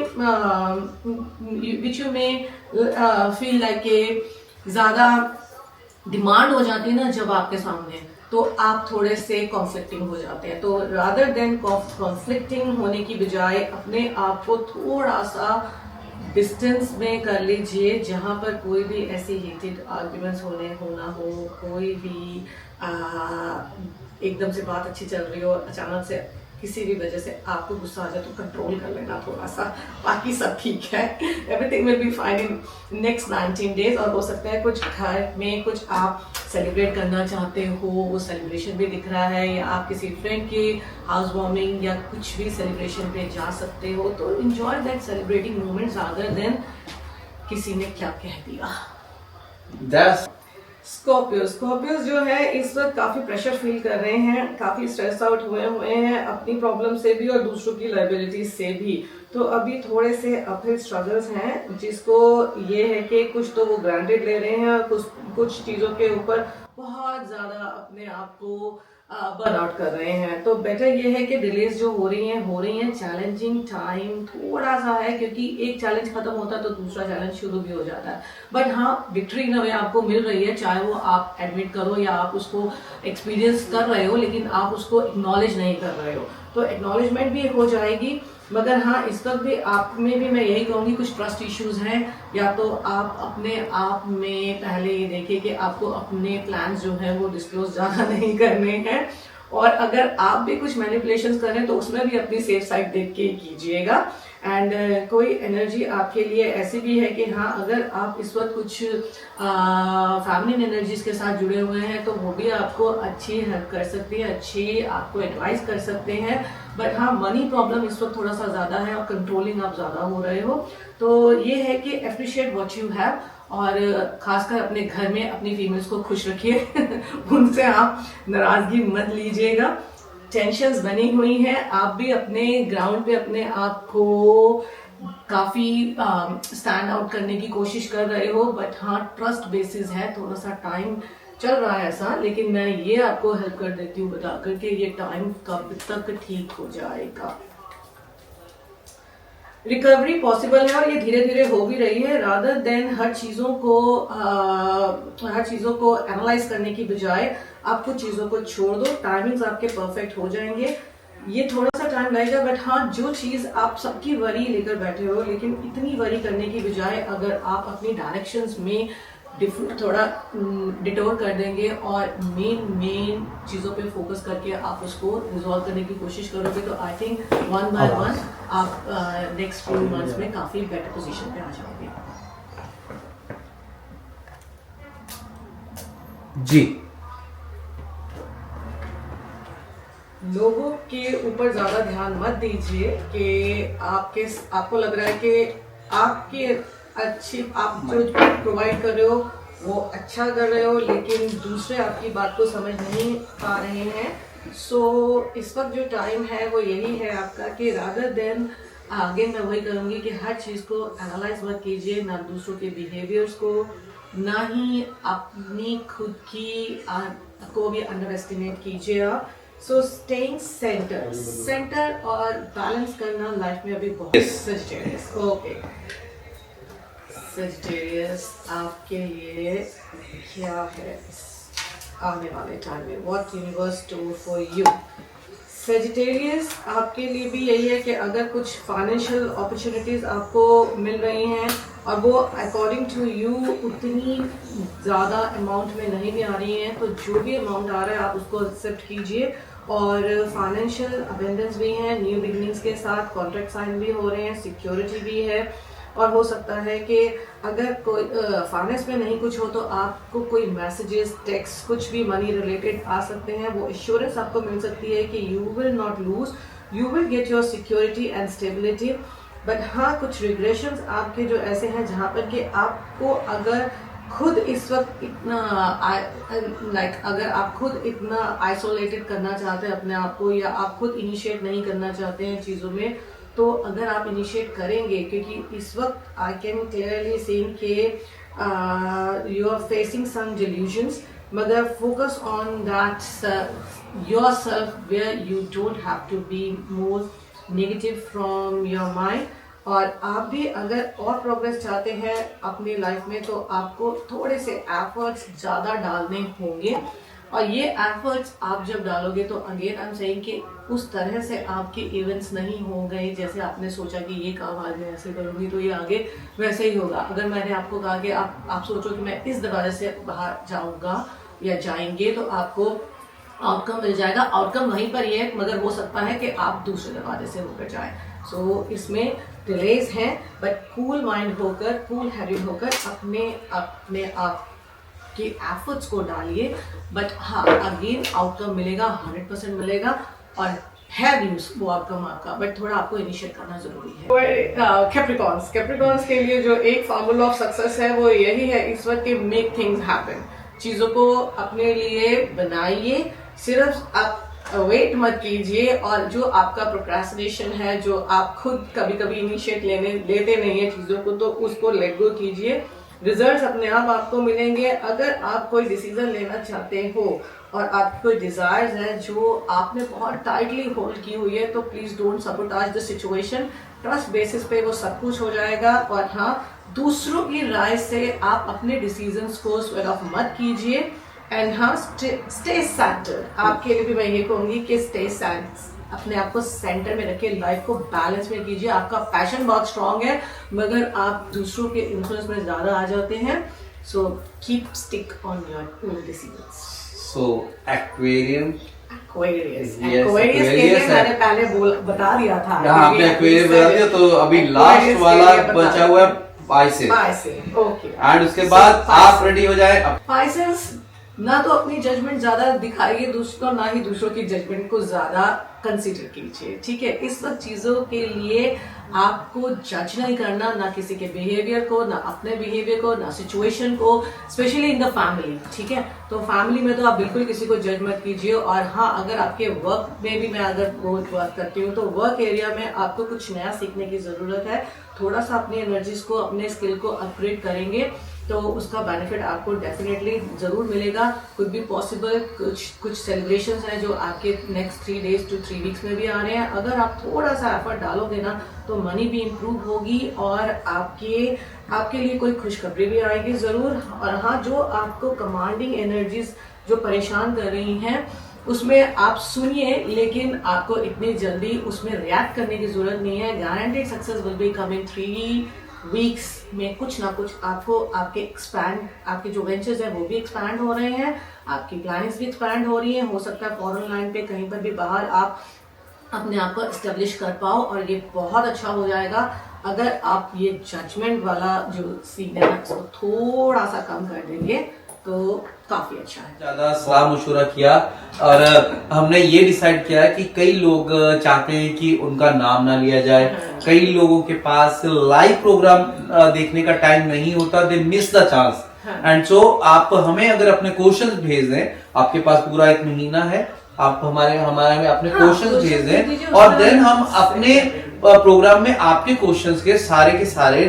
feel like ज्यादा डिमांड हो जाती है ना जब आपके सामने, तो आप थोड़े से कॉन्फ्लिक्टिंग हो जाते हैं। तो रादर देन कॉन्फ्लिक्टिंग होने की बजाय अपने आप को थोड़ा सा डिस्टेंस में कर लीजिए, जहाँ पर कोई भी ऐसी हीटेड आर्ग्यूमेंट्स होना हो, कोई भी एकदम से बात अच्छी चल रही हो, अचानक से किसी भी वजह से आपको गुस्सा आ जाए तो कंट्रोल कर लेना थोड़ा सा, बाकी सब ठीक है। Everything will be fine in next 19 days. और हो सकता है कुछ घर में कुछ आप सेलिब्रेट करना चाहते हो, वो सेलिब्रेशन भी दिख रहा है, या आप किसी फ्रेंड की हाउस वार्मिंग या कुछ भी सेलिब्रेशन पे जा सकते हो। तो enjoy that celebrating moments rather than किसी ने क्या कह दिया। स्कॉर्पियोस जो है इस वक्त काफी प्रेशर फील कर रहे हैं, काफी स्ट्रेस आउट हुए हैं अपनी प्रॉब्लम से भी और दूसरों की लायबिलिटीज से भी। तो अभी थोड़े से अपहिल स्ट्रगल्स हैं, जिसको ये है कि कुछ तो वो ग्रांटेड ले रहे हैं और कुछ चीजों के ऊपर बहुत ज्यादा अपने आप को बर्न आउट कर रहे हैं। तो बेटर ये है कि डिलेज जो हो रही हैं, चैलेंजिंग टाइम थोड़ा सा है, क्योंकि एक चैलेंज खत्म होता है तो दूसरा चैलेंज शुरू भी हो जाता है। बट हाँ, विक्ट्री इन अ वे आपको मिल रही है, चाहे वो आप एडमिट करो या आप उसको एक्सपीरियंस कर रहे हो, लेकिन आप उसको एक्नॉलेज नहीं कर रहे हो। तो एक्नॉलेजमेंट भी हो जाएगी, मगर हाँ, इस वक्त भी आप में भी मैं यही कहूँगी कुछ ट्रस्ट इश्यूज हैं। या तो आप अपने आप में पहले ये देखिए कि आपको अपने प्लान्स जो है वो डिस्क्लोज ज़्यादा नहीं करने हैं, और अगर आप भी कुछ मैनिपुलेशंस करें तो उसमें भी अपनी सेफ साइड देख के कीजिएगा। एंड कोई एनर्जी आपके लिए ऐसी भी है कि हाँ, अगर आप इस वक्त कुछ फैमिली एनर्जीज के साथ जुड़े हुए हैं तो वो भी आपको अच्छी हेल्प कर सकती है, अच्छी आपको एडवाइस कर सकते हैं। बट हाँ, मनी प्रॉब्लम इस वक्त थोड़ा सा ज़्यादा है और कंट्रोलिंग आप ज़्यादा हो रहे हो। तो ये है कि अप्रिशिएट व्हाट यू हैव, और खासकर अपने घर में अपनी फीमेल्स को खुश रखिए उनसे आप नाराजगी मत लीजिएगा। टेंशन्स बनी हुई हैं, आप भी अपने ग्राउंड पे अपने आप को काफी स्टैंड आउट करने की कोशिश कर रहे हो। बट हाँ, ट्रस्ट बेसिस है, थोड़ा सा टाइम चल रहा है ऐसा, लेकिन मैं ये आपको हेल्प कर देती हूँ बता करके ये टाइम कब तक ठीक हो जाएगा। रिकवरी पॉसिबल है और ये धीरे धीरे हो भी रही है। रादर देन हर चीज़ों को एनालाइज करने की बजाय आप कुछ चीज़ों को छोड़ दो, टाइमिंग्स आपके परफेक्ट हो जाएंगे। ये थोड़ा सा टाइम लगेगा, बट हाँ, जो चीज़ आप सबकी वरी लेकर बैठे हो, लेकिन इतनी वरी करने की बजाय अगर आप अपनी डायरेक्शंस में थोड़ा डिटोर कर देंगे और मेन चीज़ों पे फोकस करके आप उसको रिजॉल्व करने की कोशिश करोगे तो I think one by one आप नेक्स्ट फ्यू मंथ्स में काफ़ी बेटर पोजीशन पे आ जाओगे। जी, लोगों के ऊपर ज़्यादा ध्यान मत दीजिए कि आपको लग रहा है कि आपकी आप जो प्रोवाइड कर रहे हो वो अच्छा कर रहे हो, लेकिन दूसरे आपकी बात को समझ नहीं पा रहे हैं। सो इस वक्त जो टाइम है वो यही है आपका कि रादर देन, आगे मैं वही करूँगी कि हर चीज़ को एनालाइज मत कीजिए, ना दूसरों के बिहेवियर्स को, ना ही अपनी खुद की को भी अंडर एस्टिमेट कीजिए आप। सो स्टेइंग सेंटर और बैलेंस करना लाइफ में अभी बहुत सजेस्ट। ओके सजिटेरियस, आपके लिए क्या है आने वाले टाइम में, what universe store for you. Sagittarius, आपके लिए भी यही है कि अगर कुछ फाइनेंशियल अपॉर्चुनिटीज आपको मिल रही हैं और वो अकॉर्डिंग टू यू उतनी ज़्यादा अमाउंट में नहीं भी आ रही हैं, तो जो भी अमाउंट आ रहा है आप उसको एक्सेप्ट कीजिए। और फाइनेंशियल अबेंडेंस भी है, न्यू बिगनिंग्स के साथ कॉन्ट्रैक्ट साइन भी हो रहे हैं, सिक्योरिटी भी है। और हो सकता है कि अगर कोई फाइनेंस में नहीं कुछ हो तो आपको कोई मैसेजेस, टेक्स्ट, कुछ भी मनी रिलेटेड आ सकते हैं। वो एश्योरेंस आपको मिल सकती है कि you will not lose, you will get your security and stability. But हाँ, कुछ रिग्रेशंस आपके जो ऐसे हैं जहाँ पर कि आपको अगर खुद इस वक्त इतना अगर आप खुद इतना आइसोलेटेड करना चाहते हैं अपने आप को, या आप खुद इनिशिएट नहीं करना चाहते हैं चीज़ों में, तो अगर आप इनिशिएट करेंगे, क्योंकि इस वक्त आई कैन क्लियरली सीन के you are facing some delusions, मगर focus on that yourself where you don't have to be more negative from your mind. और आप भी अगर और प्रोग्रेस चाहते हैं अपनी लाइफ में तो आपको थोड़े से एफर्ट्स ज़्यादा डालने होंगे। और ये एफर्ट्स आप जब डालोगे तो अगेन आई एम सेइंग कि उस तरह से आपके इवेंट्स नहीं हो गए जैसे आपने सोचा कि ये काम आज मैं ऐसे करूँगी तो ये आगे वैसे ही होगा। अगर मैंने आपको कहा कि आप सोचो कि मैं इस दरवाजे से बाहर जाऊँगा या जाएंगे तो आपको आउटकम मिल जाएगा, आउटकम वहीं पर ये है, मगर हो सकता है कि आप दूसरे दरवाजे से होकर जाएं। सो इसमें डिलेज हैं, बट कूल माइंड होकर, कूल हेडेड होकर अपने आप के एफर्ट्स को डालिए। बट हाँ, अगेन आउटकम मिलेगा, 100% मिलेगा और है भी वो आउटकम आपका, बट थोड़ा आपको इनिशिएट करना जरूरी है। कैप्रिकॉन्स के लिए जो एक फॉर्मूला ऑफ सक्सेस है वो यही है इस वक्त कि मेक थिंग्स हैपन। चीजों को अपने लिए बनाइए, सिर्फ आप वेट मत कीजिए। और जो आपका प्रोक्रेस्टिनेशन है, जो आप खुद कभी कभी इनिशिएट लेते नहीं है चीजों को, तो उसको लेट गो कीजिए। रिजल्ट्स अपने आप आपको मिलेंगे। अगर आप कोई डिसीजन लेना चाहते हो और आपकी कोई डिजायर्स है जो आपने बहुत टाइटली होल्ड की हुई है, तो please don't sabotage the situation. Trust basis पे वो सब कुछ हो जाएगा। और हाँ, दूसरों की राय से आप अपने डिसीजंस को स्वेट ऑफ मत कीजिए। एंड हाँ, स्टे सेंटर्ड। आपके लिए भी मैं ये कहूंगी कि स्टे अपने आप को सेंटर में रखिए, लाइफ को बैलेंस में कीजिए। आपका पैशन बहुत स्ट्रांग है मगर आप दूसरों के इन्फ्लुएंस में ज्यादा आ जाते हैं। So keep stick on your own decisions. So aquarium, Aquarius Yes, Aquarius के लिए Aquarius है। मैंने पहले बता दिया था। यहाँ आपने एक्वेरियम बता दिया, तो अभी लास्ट वाला बचा हुआ है पाइसेस। ओके, एंड उसके बाद आप रेडी हो जाए। पाइसेस ना तो अपनी जजमेंट ज्यादा दिखाइए दूसरों, ना ही दूसरों की जजमेंट को ज्यादा कंसीडर कीजिए, ठीक है। इस वक्त चीजों के लिए आपको जज नहीं करना, ना किसी के बिहेवियर को, ना अपने बिहेवियर को, ना सिचुएशन को, स्पेशली इन द फैमिली, ठीक है। तो फैमिली में तो आप बिल्कुल किसी को जज मत कीजिए। और हाँ, अगर आपके वर्क में भी मैं अगर रोज बात करती हूँ, तो वर्क एरिया में आपको कुछ नया सीखने की जरूरत है। थोड़ा सा अपनी एनर्जीज को, अपने स्किल को अपग्रेड करेंगे तो उसका बेनिफिट आपको डेफिनेटली जरूर मिलेगा। कुछ भी पॉसिबल, कुछ सेलिब्रेशंस हैं जो आपके नेक्स्ट 3 days to 3 weeks में भी आ रहे हैं। अगर आप थोड़ा सा एफर्ट डालोगे ना तो मनी भी इम्प्रूव होगी और आपके लिए कोई खुशखबरी भी आएगी जरूर। और हाँ, जो आपको कमांडिंग एनर्जीज जो परेशान कर रही हैं उसमें आप सुनिए, लेकिन आपको इतनी जल्दी उसमें रिएक्ट करने की जरूरत नहीं है। Guaranteed success will be come in 3 weeks में। कुछ ना कुछ आपको आपके जो वेंचर्स हैं वो भी एक्सपैंड हो रहे हैं, आपकी प्लानिंग्स भी एक्सपैंड हो रही है। हो सकता है फॉरेन लाइन पे कहीं पर भी बाहर आप अपने आप को एस्टेब्लिश कर पाओ और ये बहुत अच्छा हो जाएगा अगर आप ये जजमेंट वाला जो सीन है उसको थोड़ा सा कम कर देंगे तो काफी अच्छा है। ज्यादा सलाह मशुरा किया और हमने ये डिसाइड किया कि कई लोग चाहते हैं कि उनका नाम ना लिया जाए। कई लोगों के पास लाइव प्रोग्राम देखने का टाइम नहीं होता, they miss the chance. And so आप हमें अगर अपने क्वेश्चंस भेज दें, आपके पास पूरा 1 महीना है, आप हमारे में अपने क्वेश्चंस भेज दें और देन हम अपने प्रोग्राम में आपके क्वेश्चंस के सारे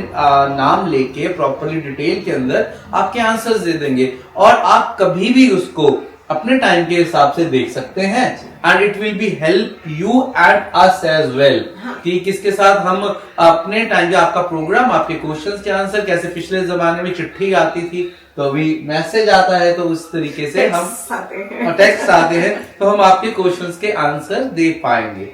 नाम लेके प्रॉपर्ली डिटेल के अंदर आपके आंसर्स दे देंगे और आप कभी भी उसको अपने टाइम के हिसाब से देख सकते हैं। And it will be help you and us as well कि किसके साथ हम अपने टाइम पे आपका प्रोग्राम, आपके क्वेश्चंस के आंसर, कैसे पिछले जमाने में चिट्ठी आती थी तो अभी मैसेज आता है, तो उस तरीके से हम टेक्स्ट आते हैं तो हम आपके क्वेश्चंस के आंसर दे पाएंगे।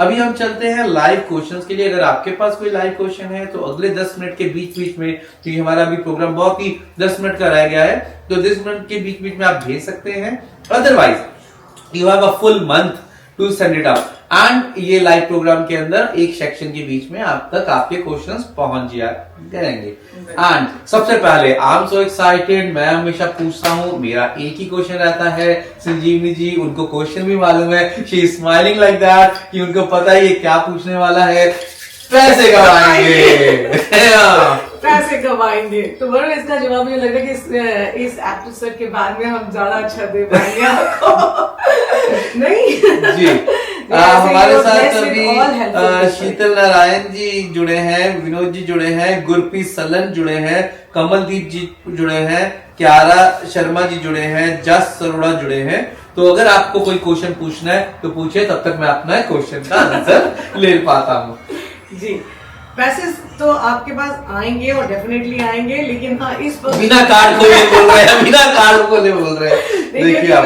अभी हम चलते हैं लाइव क्वेश्चंस के लिए। अगर आपके पास कोई लाइव क्वेश्चन है तो अगले 10 मिनट के बीच में, क्योंकि हमारा अभी प्रोग्राम बहुत ही 10 मिनट का रह गया है, तो 10 मिनट के बीच में आप भेज सकते हैं। Otherwise you have a full month to send it up. And ये लाइव प्रोग्राम के अंदर एक सेक्शन के बीच में आप तक आपके क्वेश्चंस पहुंच जाया करेंगे। एंड सबसे पहले आई एम सो एक्साइटेड, मैं हमेशा पूछता हूँ, मेरा एक ही क्वेश्चन रहता है। संजीवनी जी, उनको क्वेश्चन भी मालूम है, she is smiling like that कि उनको पता है ये क्या पूछने वाला है। पैसे कमाएंगे पैसे कमाएंगे। तो बड़ा इसका जवाब मुझे लग रहा है कि इस एपिसोड के बाद में हम ज्यादा अच्छा दे पाएंगे आपको। नहीं जी। हमारे साथ अभी शीतल नारायण जी जुड़े हैं, विनोद जी जुड़े हैं, गुरप्रीत सलन जुड़े हैं, कमलदीप जी जुड़े हैं, क्यारा शर्मा जी जुड़े हैं, जस सरोड़ा जुड़े हैं। तो अगर आपको कोई क्वेश्चन पूछना है तो पूछे, तब तक मैं अपना क्वेश्चन का आंसर ले पाता हूँ जी। पैसे तो आपके पास आएंगे और डेफिनेटली आएंगे, लेकिन हाँ इस बिना कार्ड खोले बोल रहे हैं, बिना कार्ड खोले बोल रहे हैं। देखिए आप,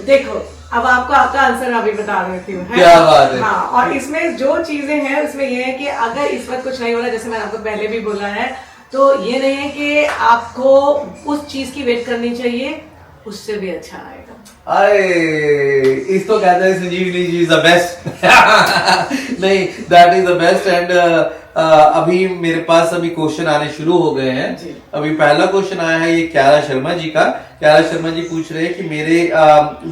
देखो अब आपको आपका आंसर अभी बता देती हूँ, क्या बात है। हाँ, और इसमें जो चीजें हैं उसमें ये है कि अगर इस वक्त कुछ नहीं हो रहा, जैसे मैंने आपको पहले भी बोला है, तो ये नहीं है कि आपको उस चीज की वेट करनी चाहिए, उससे भी अच्छा आएगा। अरे इस तो कहते हैं संजीवनी जी इज द बेस्ट। नहीं, that is the best. And अभी मेरे पास अभी क्वेश्चन आने शुरू हो गए हैं। अभी पहला क्वेश्चन आया है ये क्यारा शर्मा जी का। क्यारा शर्मा जी पूछ रहे हैं कि मेरे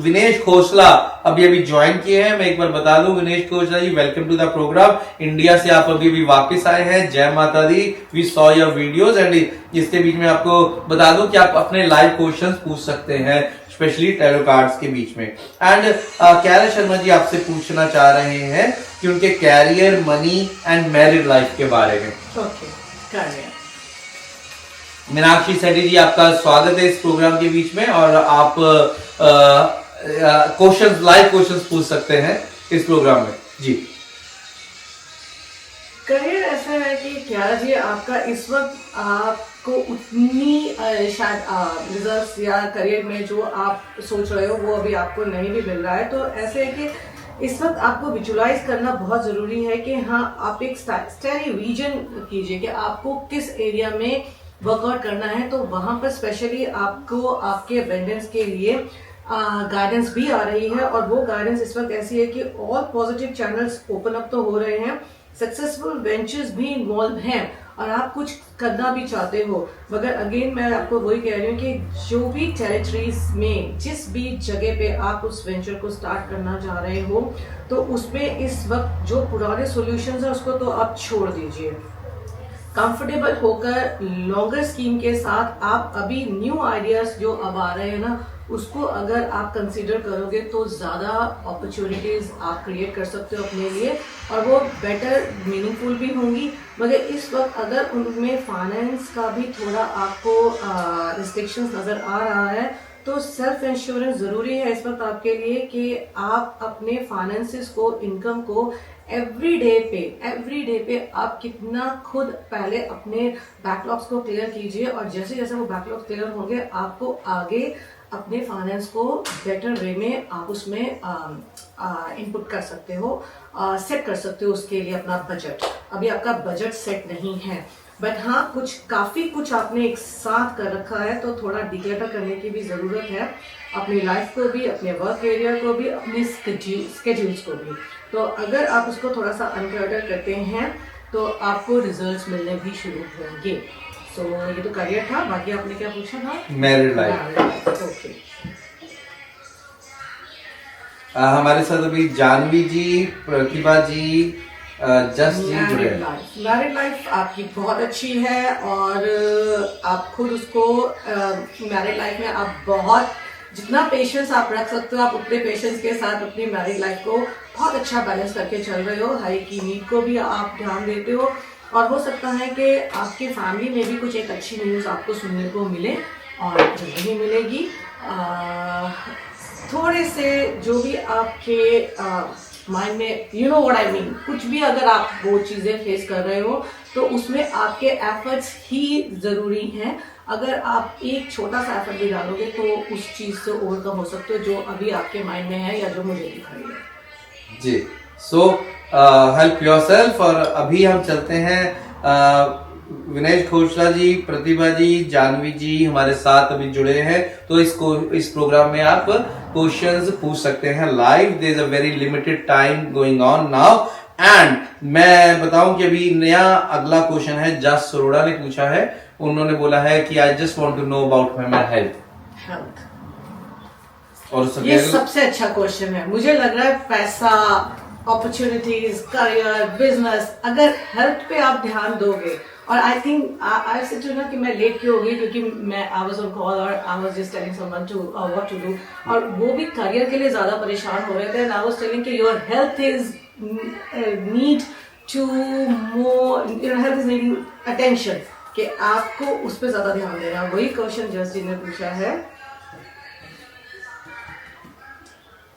विनेश खोसला अभी ज्वाइन किए हैं। मैं एक बार बता दूं, Vinesh Khosla ji welcome to the program. India से आप अभी वापस आए हैं, जय माता दी, we saw your videos. And इसके बीच में आपको बता दूं कि आप अपने लाइव क्वेश्चंस पूछ सकते हैं, स्पेशली टैरो कार्ड्स के बीच में। एंड क्यारा शर्मा जी आपसे पूछना चाह रहे हैं कि उनके career, money and married life के बारे में। मीनाक्षी सेठी जी, आपका स्वागत है इस प्रोग्राम के बीच में और आप क्वेश्चंस, लाइव क्वेश्चंस पूछ सकते हैं इस प्रोग्राम में जी। करियर ऐसा है कि क्यारा जी, आपका इस वक्त आपको उतनी शायद रिजल्ट्स या करियर में जो आप सोच रहे हो वो अभी आपको नहीं भी मिल रहा है। तो ऐसे है कि इस वक्त आपको विजुलाइज करना बहुत जरूरी है कि हाँ आप एक स्टडी रीजन कीजिए कि आपको किस एरिया में वर्कआउट करना है, तो वहां पर स्पेशली आपको आपके अबेंडेंस के लिए गाइडेंस भी आ रही है। और वो गाइडेंस इस वक्त ऐसी है कि all positive channels open up तो हो रहे हैं, सक्सेसफुल वेंचर्स भी इन्वॉल्व हैं और आप कुछ करना भी चाहते हो, मगर अगेन मैं आपको वही कह रही हूँ कि जो भी टेरिटरीज में जिस भी जगह पे आप उस वेंचर को स्टार्ट करना चाह रहे हो, तो उसमें इस वक्त जो पुराने सॉल्यूशंस हैं उसको तो आप छोड़ दीजिए। कंफर्टेबल होकर लॉन्गर स्कीम के साथ आप अभी न्यू आइडियाज जो अब आ रहे हैं ना, उसको अगर आप कंसीडर करोगे तो ज़्यादा अपॉर्चुनिटीज़ आप क्रिएट कर सकते हो अपने लिए और वो बेटर मीनिंगफुल भी होंगी। मगर इस वक्त अगर उनमें फाइनेंस का भी थोड़ा आपको रिस्ट्रिक्शंस नज़र आ रहा है, तो सेल्फ इंश्योरेंस ज़रूरी है इस वक्त आपके लिए कि आप अपने फाइनेंसिस को, इनकम को एवरी डे पे आप कितना खुद पहले अपने बैकलॉग्स को क्लियर कीजिए और जैसे जैसे वो बैकलॉग्स क्लियर होंगे आपको आगे अपने फाइनेंस को बेटर वे में आप उसमें इनपुट कर सकते हो, सेट कर सकते हो उसके लिए अपना बजट। अभी आपका बजट सेट नहीं है, बट हाँ काफी कुछ आपने एक साथ कर रखा है, तो थोड़ा डिक्लेटर करने की भी जरूरत है अपनी लाइफ को भी, अपने वर्क एरिया को भी, अपने स्केड्यूल्स को भी। तो अगर आप उसको थोड़ा सा अनक्लटर करते हैं तो आपको रिजल्ट्स मिलने भी शुरू होंगे। तो ये तो करियर था, बाकी आपने क्या पूछा था? Married life. ओके। हमारे साथ अभी जानवी जी, प्रतिभा जी, जस जी जुड़े। मैरिड लाइफ आपकी बहुत अच्छी है और आप खुद उसको मैरिड लाइफ में आप बहुत जितना पेशेंस आप रख सकते हो आप उतने पेशेंस के साथ अपनी मैरिड लाइफ को बहुत अच्छा बैलेंस करके चल रहे हो। हर एक की नीड को भी आप ध्यान देते हो और हो सकता है कि आपकी फैमिली में भी कुछ एक अच्छी न्यूज़ आपको सुनने को मिले और जल्दी ही मिलेगी। थोड़े से जो भी आपके माइंड में you know what I mean, कुछ भी अगर आप वो चीज़ें फेस कर रहे हो तो उसमें आपके एफर्ट्स ही ज़रूरी हैं। अगर आप एक छोटा सा एफर्ट भी डालोगे तो उस चीज़ से ओवरकम हो सकते हो जो अभी आपके माइंड में है या जो मुझे दिख रही है। जी, सो हेल्प योरसेल्फ। और अभी हम चलते हैं विनेश खोसला जी, प्रतिभा जी, जानवी जी हमारे साथ अभी जुड़े हैं, तो इस प्रोग्राम में आप क्वेश्चंस पूछ सकते हैं live. There is a very limited time going on now and मैं बताऊं कि अभी नया अगला क्वेश्चन है जस सरोड़ा ने पूछा है। उन्होंने बोला है कि I just want to know about my health. और ये सबसे अच्छा क्वेश्चन है। मुझे लग रहा है पैसा, अपॉर्चुनिटीज, करियर, बिजनेस, अगर हेल्थ पे आप ध्यान दोगे, और I think I said to ना कि मैं लेट क्यों हो गई क्योंकि मैं आई वाज ऑन कॉल और I was just telling someone to what to do, और वो भी करियर के लिए ज्यादा परेशान हो रहे थे एंड आई वाज टेलिंग कि your health is need to more, your health is needing attention, कि आपको उस पर ज्यादा ध्यान देना। वही क्वेश्चन जस्ट जी ने पूछा है।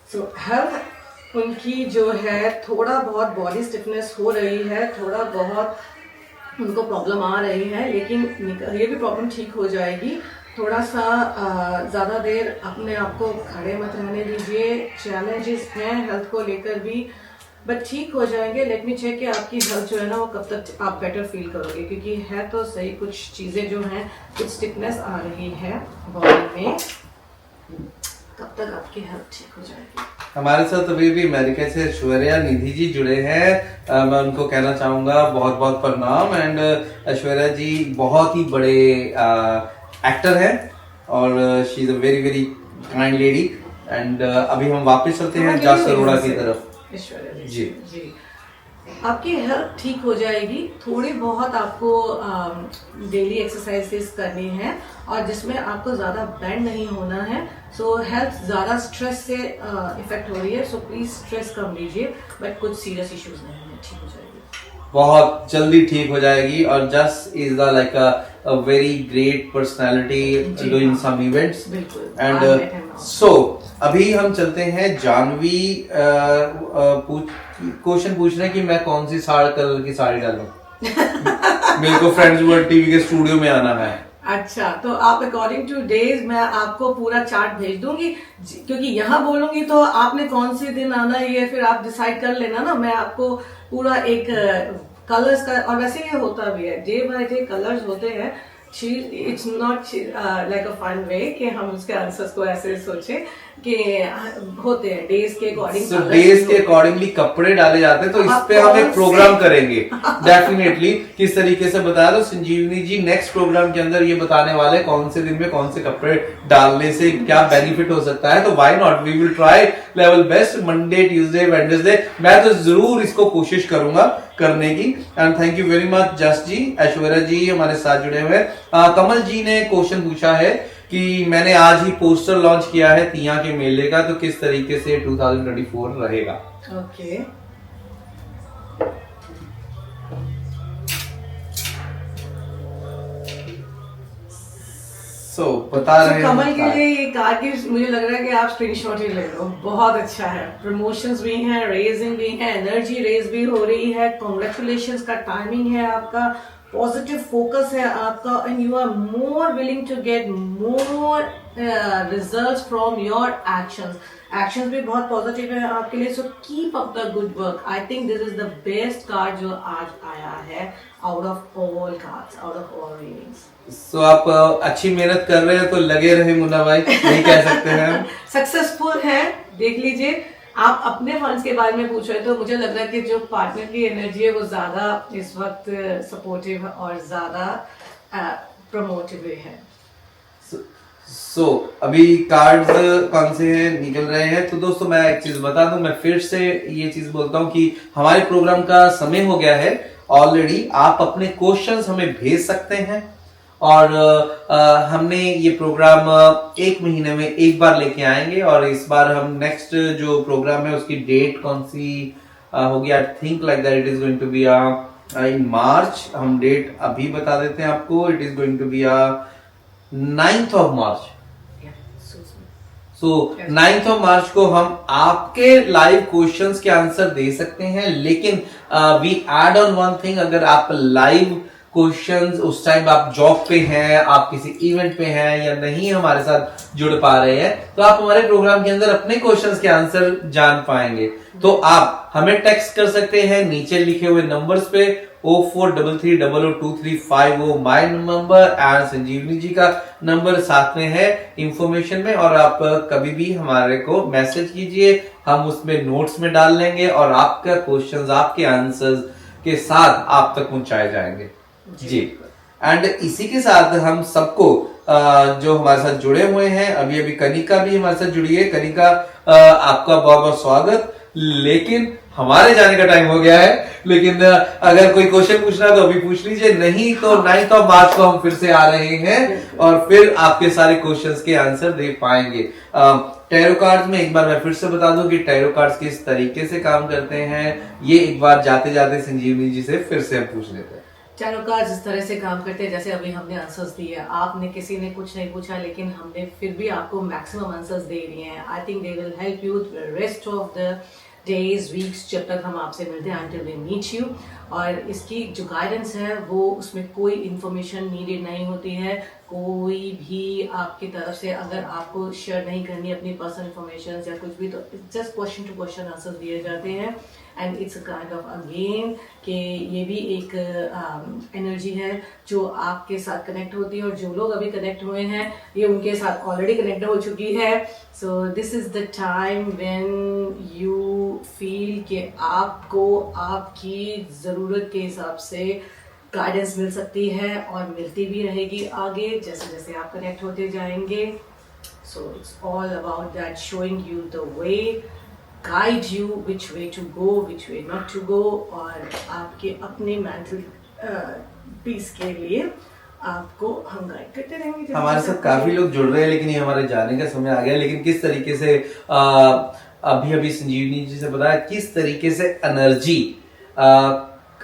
सो हेल्थ उनकी जो है थोड़ा बहुत बॉडी स्टिफनेस हो रही है, थोड़ा बहुत उनको प्रॉब्लम आ रही है, लेकिन ये भी प्रॉब्लम ठीक हो जाएगी। थोड़ा सा ज़्यादा देर अपने आप को खड़े मत रहने दीजिए। चैलेंजेस हैं हेल्थ को लेकर भी, बट ठीक हो जाएंगे। लेट मी चेक कि आपकी हेल्थ जो है ना वो कब तक आप बेटर फील करोगे, क्योंकि है तो सही कुछ चीज़ें जो हैं, कुछ स्टिफनेस आ रही है बॉडी में, कब तक आपकी हेल्थ ठीक हो जाएगी। हमारे साथ अभी भी अमेरिका से ऐश्वर्या निधि जी जुड़े हैं। मैं उनको कहना चाहूंगा बहुत बहुत प्रणाम। एंड ऐश्वर्या जी बहुत ही बड़े एक्टर हैं और she is a very very kind lady. And अभी हम वापस चलते हैं जस सरोड़ा की तरफ। ऐश्वर्या जी जी, आपकी हेल्थ ठीक हो जाएगी। थोड़ी बहुत आपको डेली एक्सरसाइजेस करनी है और जिसमें आपको ज़्यादा बेंड नहीं होना है। सो हेल्थ ज़्यादा स्ट्रेस से इफेक्ट हो रही है, सो प्लीज़ स्ट्रेस कम लीजिए, बट कुछ सीरियस इश्यूज नहीं है, ठीक हो जाएगी, बहुत जल्दी ठीक हो जाएगी। और Jas is the like a very great personality doing some events. And so अभी हम चलते हैं जानवी क्वेश्चन पूछ रहे हैं कि मैं कौन सी कलर की साड़ी डालूं। मेरे को फ्रेंड्स वर्ल्ड टीवी के स्टूडियो में आना है। अच्छा, तो आप अकॉर्डिंग टू डेज मैं आपको पूरा चार्ट भेज दूंगी, क्योंकि यहाँ बोलूंगी तो आपने कौन से दिन आना है ये फिर आप डिसाइड कर लेना ना। मैं आपको पूरा एक कलर्स का, और वैसे ये होता भी है, डे बाय डे कलर्स होते हैं। It's not like a fun way कि हम उसके आंसर्स को ऐसे सोचे कि होते हैं डेज के अकॉर्डिंग। So, डेज के अकॉर्डिंगली कपड़े डाले जाते हैं, तो इस पे हम एक प्रोग्राम करेंगे डेफिनेटली किस तरीके से बताया। तो संजीवनी जी नेक्स्ट प्रोग्राम के अंदर ये बताने वाले कौन से दिन में कौन से कपड़े डालने से क्या बेनिफिट हो सकता है। तो why not, we will try level best Monday Tuesday Wednesday. मैं तो जरूर इसको कोशिश करूंगा करने की। And thank you very much Jas ji, Aishwarya जी हमारे साथ जुड़े हुए। कमल जी ने क्वेश्चन पूछा है कि मैंने आज ही पोस्टर लॉन्च किया है तिया के मेले का, तो किस तरीके से 2024 रहेगा। ओके बता रहे हैं कमल के लिए ये कार्ड की मुझे लग रहा है कि आप स्क्रीनशॉट ही ले लो, बहुत अच्छा है। प्रमोशंस भी हैं, रेजिंग भी है, एनर्जी रेज भी हो रही है, कॉन्ग्रेचुलेशंस का टाइमिंग है आपका, पॉजिटिव फोकस है आपका, and you are more willing to get more results from your actions. Actions भी बहुत पॉजिटिव है आपके लिए, so keep up the good work. I think this is the best card जो आज आया है out of all cards, out of all readings. सो आप अच्छी मेहनत कर रहे हैं तो लगे रहे मुन्ना भाई, यही कह सकते हैं। सक्सेसफुल है, देख लीजिए। आप अपने फंड्स के बारे में पूछ रहे तो मुझे लग रहा है कि जो पार्टनर की एनर्जी है वो ज्यादा इस वक्त सपोर्टिव और ज्यादा प्रमोटिव है। सो अभी कार्ड्स कौन से हैं निकल रहे हैं। तो दोस्तों मैं एक चीज बता दूं, मैं फिर से ये चीज बोलता हूं कि हमारे प्रोग्राम का समय हो गया है ऑलरेडी। आप अपने क्वेश्चंस हमें भेज सकते हैं और हमने ये प्रोग्राम एक महीने में एक बार लेके आएंगे। और इस बार हम नेक्स्ट जो प्रोग्राम है उसकी डेट कौन सी होगी, I think like that it is going to be in March. हम डेट अभी बता देते हैं आपको, it is going to be 9th of March। So 9th of March को हम आपके लाइव क्वेश्चंस के आंसर दे सकते हैं, लेकिन we add on one thing, अगर आप लाइव क्वेश्चंस उस टाइम आप जॉब पे हैं, आप किसी इवेंट पे हैं या नहीं हमारे साथ जुड़ पा रहे हैं, तो आप हमारे प्रोग्राम के अंदर अपने क्वेश्चंस के आंसर जान पाएंगे। तो आप हमें टेक्स्ट कर सकते हैं नीचे लिखे हुए नंबर्स पे 0433002350 माय नंबर एंड संजीवनी जी का नंबर साथ में है इंफॉर्मेशन में। और आप कभी भी हमारे को मैसेज कीजिए, हम उसमें नोट्स में डाल लेंगे और आपका क्वेश्चंस आपके आंसर्स के साथ आप तक पहुंचाए जाएंगे जी। एंड इसी के साथ हम सबको जो हमारे साथ जुड़े हुए हैं, अभी अभी कनिका भी हमारे साथ जुड़ी है। कनिका आपका बहुत बहुत स्वागत। लेकिन हमारे जाने का टाइम हो गया है, लेकिन अगर कोई क्वेश्चन पूछना है तो अभी पूछ लीजिए, नहीं तो 9th of March को हम फिर से आ रहे हैं और फिर आपके सारे क्वेश्चंस के आंसर दे पाएंगे। टैरो कार्ड्स में एक बार मैं फिर से बता दूं कि टैरो कार्ड्स किस तरीके से काम करते हैं, ये एक बार जाते जाते संजीवनी जी से फिर से हम पूछ लेते हैं। टैरो कार्ड्स इस तरह से काम करते हैं जैसे अभी हमने आंसर्स दिए, आपने किसी ने कुछ नहीं पूछा लेकिन हमने फिर भी आपको मैक्सिमम आंसर्स दे दिए हैं। I think they will help you rest of the days weeks जब तक हम आपसे मिलते हैं, until we meet you। और इसकी जो गाइडेंस है वो उसमें कोई इंफॉर्मेशन नीडेड नहीं होती है, कोई भी आपकी तरफ से अगर आपको शेयर नहीं करनी अपनी पर्सनल इंफॉर्मेशन या कुछ भी, तो just question to question answer दिए जाते हैं। And it's a kind of again कि ये भी एक एनर्जी है जो आपके साथ कनेक्ट होती है, और जो लोग अभी कनेक्ट हुए हैं ये उनके साथ ऑलरेडी कनेक्ट हो चुकी है। So this is the time when you feel कि आपको आपकी ज़रूरत के हिसाब से गाइडेंस मिल सकती है और मिलती भी रहेगी आगे जैसे जैसे आप कनेक्ट होते जाएंगे। So it's all about that, showing you the way, guide you which way to go, which way not to go, और आपके अपने मेंटल पीस के लिए आपको हम गाइड करते रहेंगे। हमारे साथ काफी लोग जुड़ रहे हैं, लेकिन ये हमारे जाने का समय आ गया। लेकिन किस तरीके से अभी संजीवनी जी से बताया किस तरीके से एनर्जी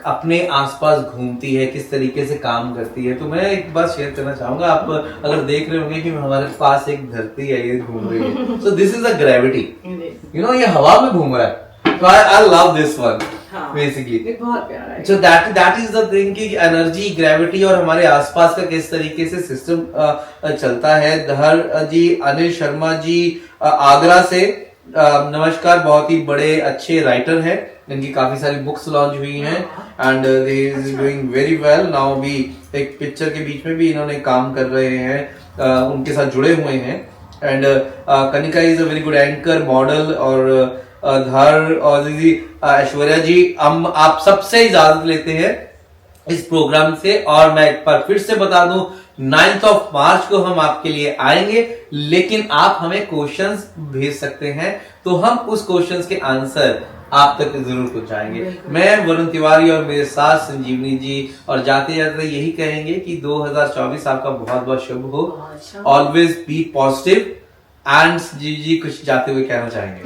अपने आसपास घूमती है, किस तरीके से काम करती है। तो मैं एक बात शेयर करना चाहूंगा, आप अगर देख रहे होंगे कि हमारे पास एक धरती है, ये घूम रही है। So this is a gravity, you know, ये हवा में घूम रहा है। तो I love this one. Basically. ये बहुत प्यारा है। So that is the thing कि एनर्जी, ग्रेविटी और हमारे आसपास का किस तरीके से सिस्टम चलता है। धर जी, अनिल शर्मा जी आगरा से नमस्कार, बहुत ही बड़े अच्छे राइटर हैं, इनकी काफी सारी बुक्स लॉन्च हुई हैं and they is doing very well now. भी एक पिक्चर के बीच में भी इन्होंने काम कर रहे हैं, उनके साथ जुड़े हुए हैं। And Kanika is a very good anchor, model. और धर और दीदी ऐश्वर्या जी, हम आप सबसे इजाजत लेते हैं इस प्रोग्राम से। और मैं एक बार फिर से बता दूं, 9th of March को हम आपके लिए आएंगे, लेकिन आप हमें क्वेश्चंस भेज सकते हैं, तो हम उस क्वेश्चंस के आंसर आप तक जरूर पहुंचाएंगे। मैं वरुण तिवारी और मेरे साथ संजीवनी जी, और जाते जाते यही कहेंगे कि 2024 आपका बहुत बहुत शुभ हो। Always be positive. एंड जी कुछ जाते हुए कहना चाहेंगे?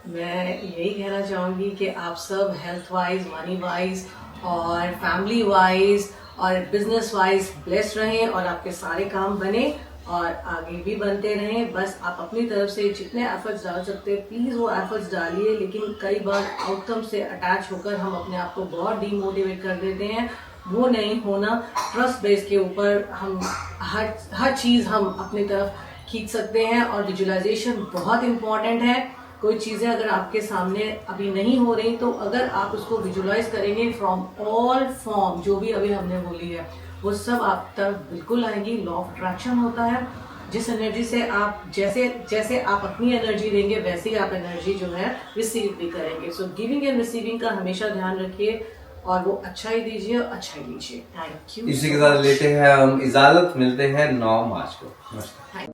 मैं यही कहना चाहूंगी कि आप सब हेल्थ वाइज, मनी वाइज और फैमिली वाइज और बिजनेस वाइज ब्लेस्ड रहें और आपके सारे काम बने और आगे भी बनते रहें। बस आप अपनी तरफ से जितने एफर्ट्स डाल सकते हैं प्लीज वो एफर्ट्स डालिए, लेकिन कई बार आउटकम से अटैच होकर हम अपने आप को बहुत डीमोटिवेट कर देते हैं। वो नहीं होना। ट्रस्ट बेस के ऊपर हम हर चीज हम अपनी तरफ खींच सकते हैं और विजुअलाइजेशन बहुत इंपॉर्टेंट है। कोई चीजें अगर आपके सामने अभी नहीं हो रही, तो अगर आप उसको विजुअलाइज करेंगे फ्रॉम ऑल फॉर्म, जो भी अभी हमने बोली है वो सब आप तक बिल्कुल आएंगी। लॉ ऑफ अट्रैक्शन होता है, जिस एनर्जी से आप जैसे आप अपनी एनर्जी देंगे वैसे ही आप एनर्जी जो है रिसीव भी करेंगे। सो गिविंग एंड रिसीविंग का हमेशा ध्यान रखिए और वो अच्छा ही दीजिए, अच्छा ही लीजिए। Thank you. इसी के साथ लेते हैं हम इजाजत, मिलते हैं 9 मार्च को। नमस्कार।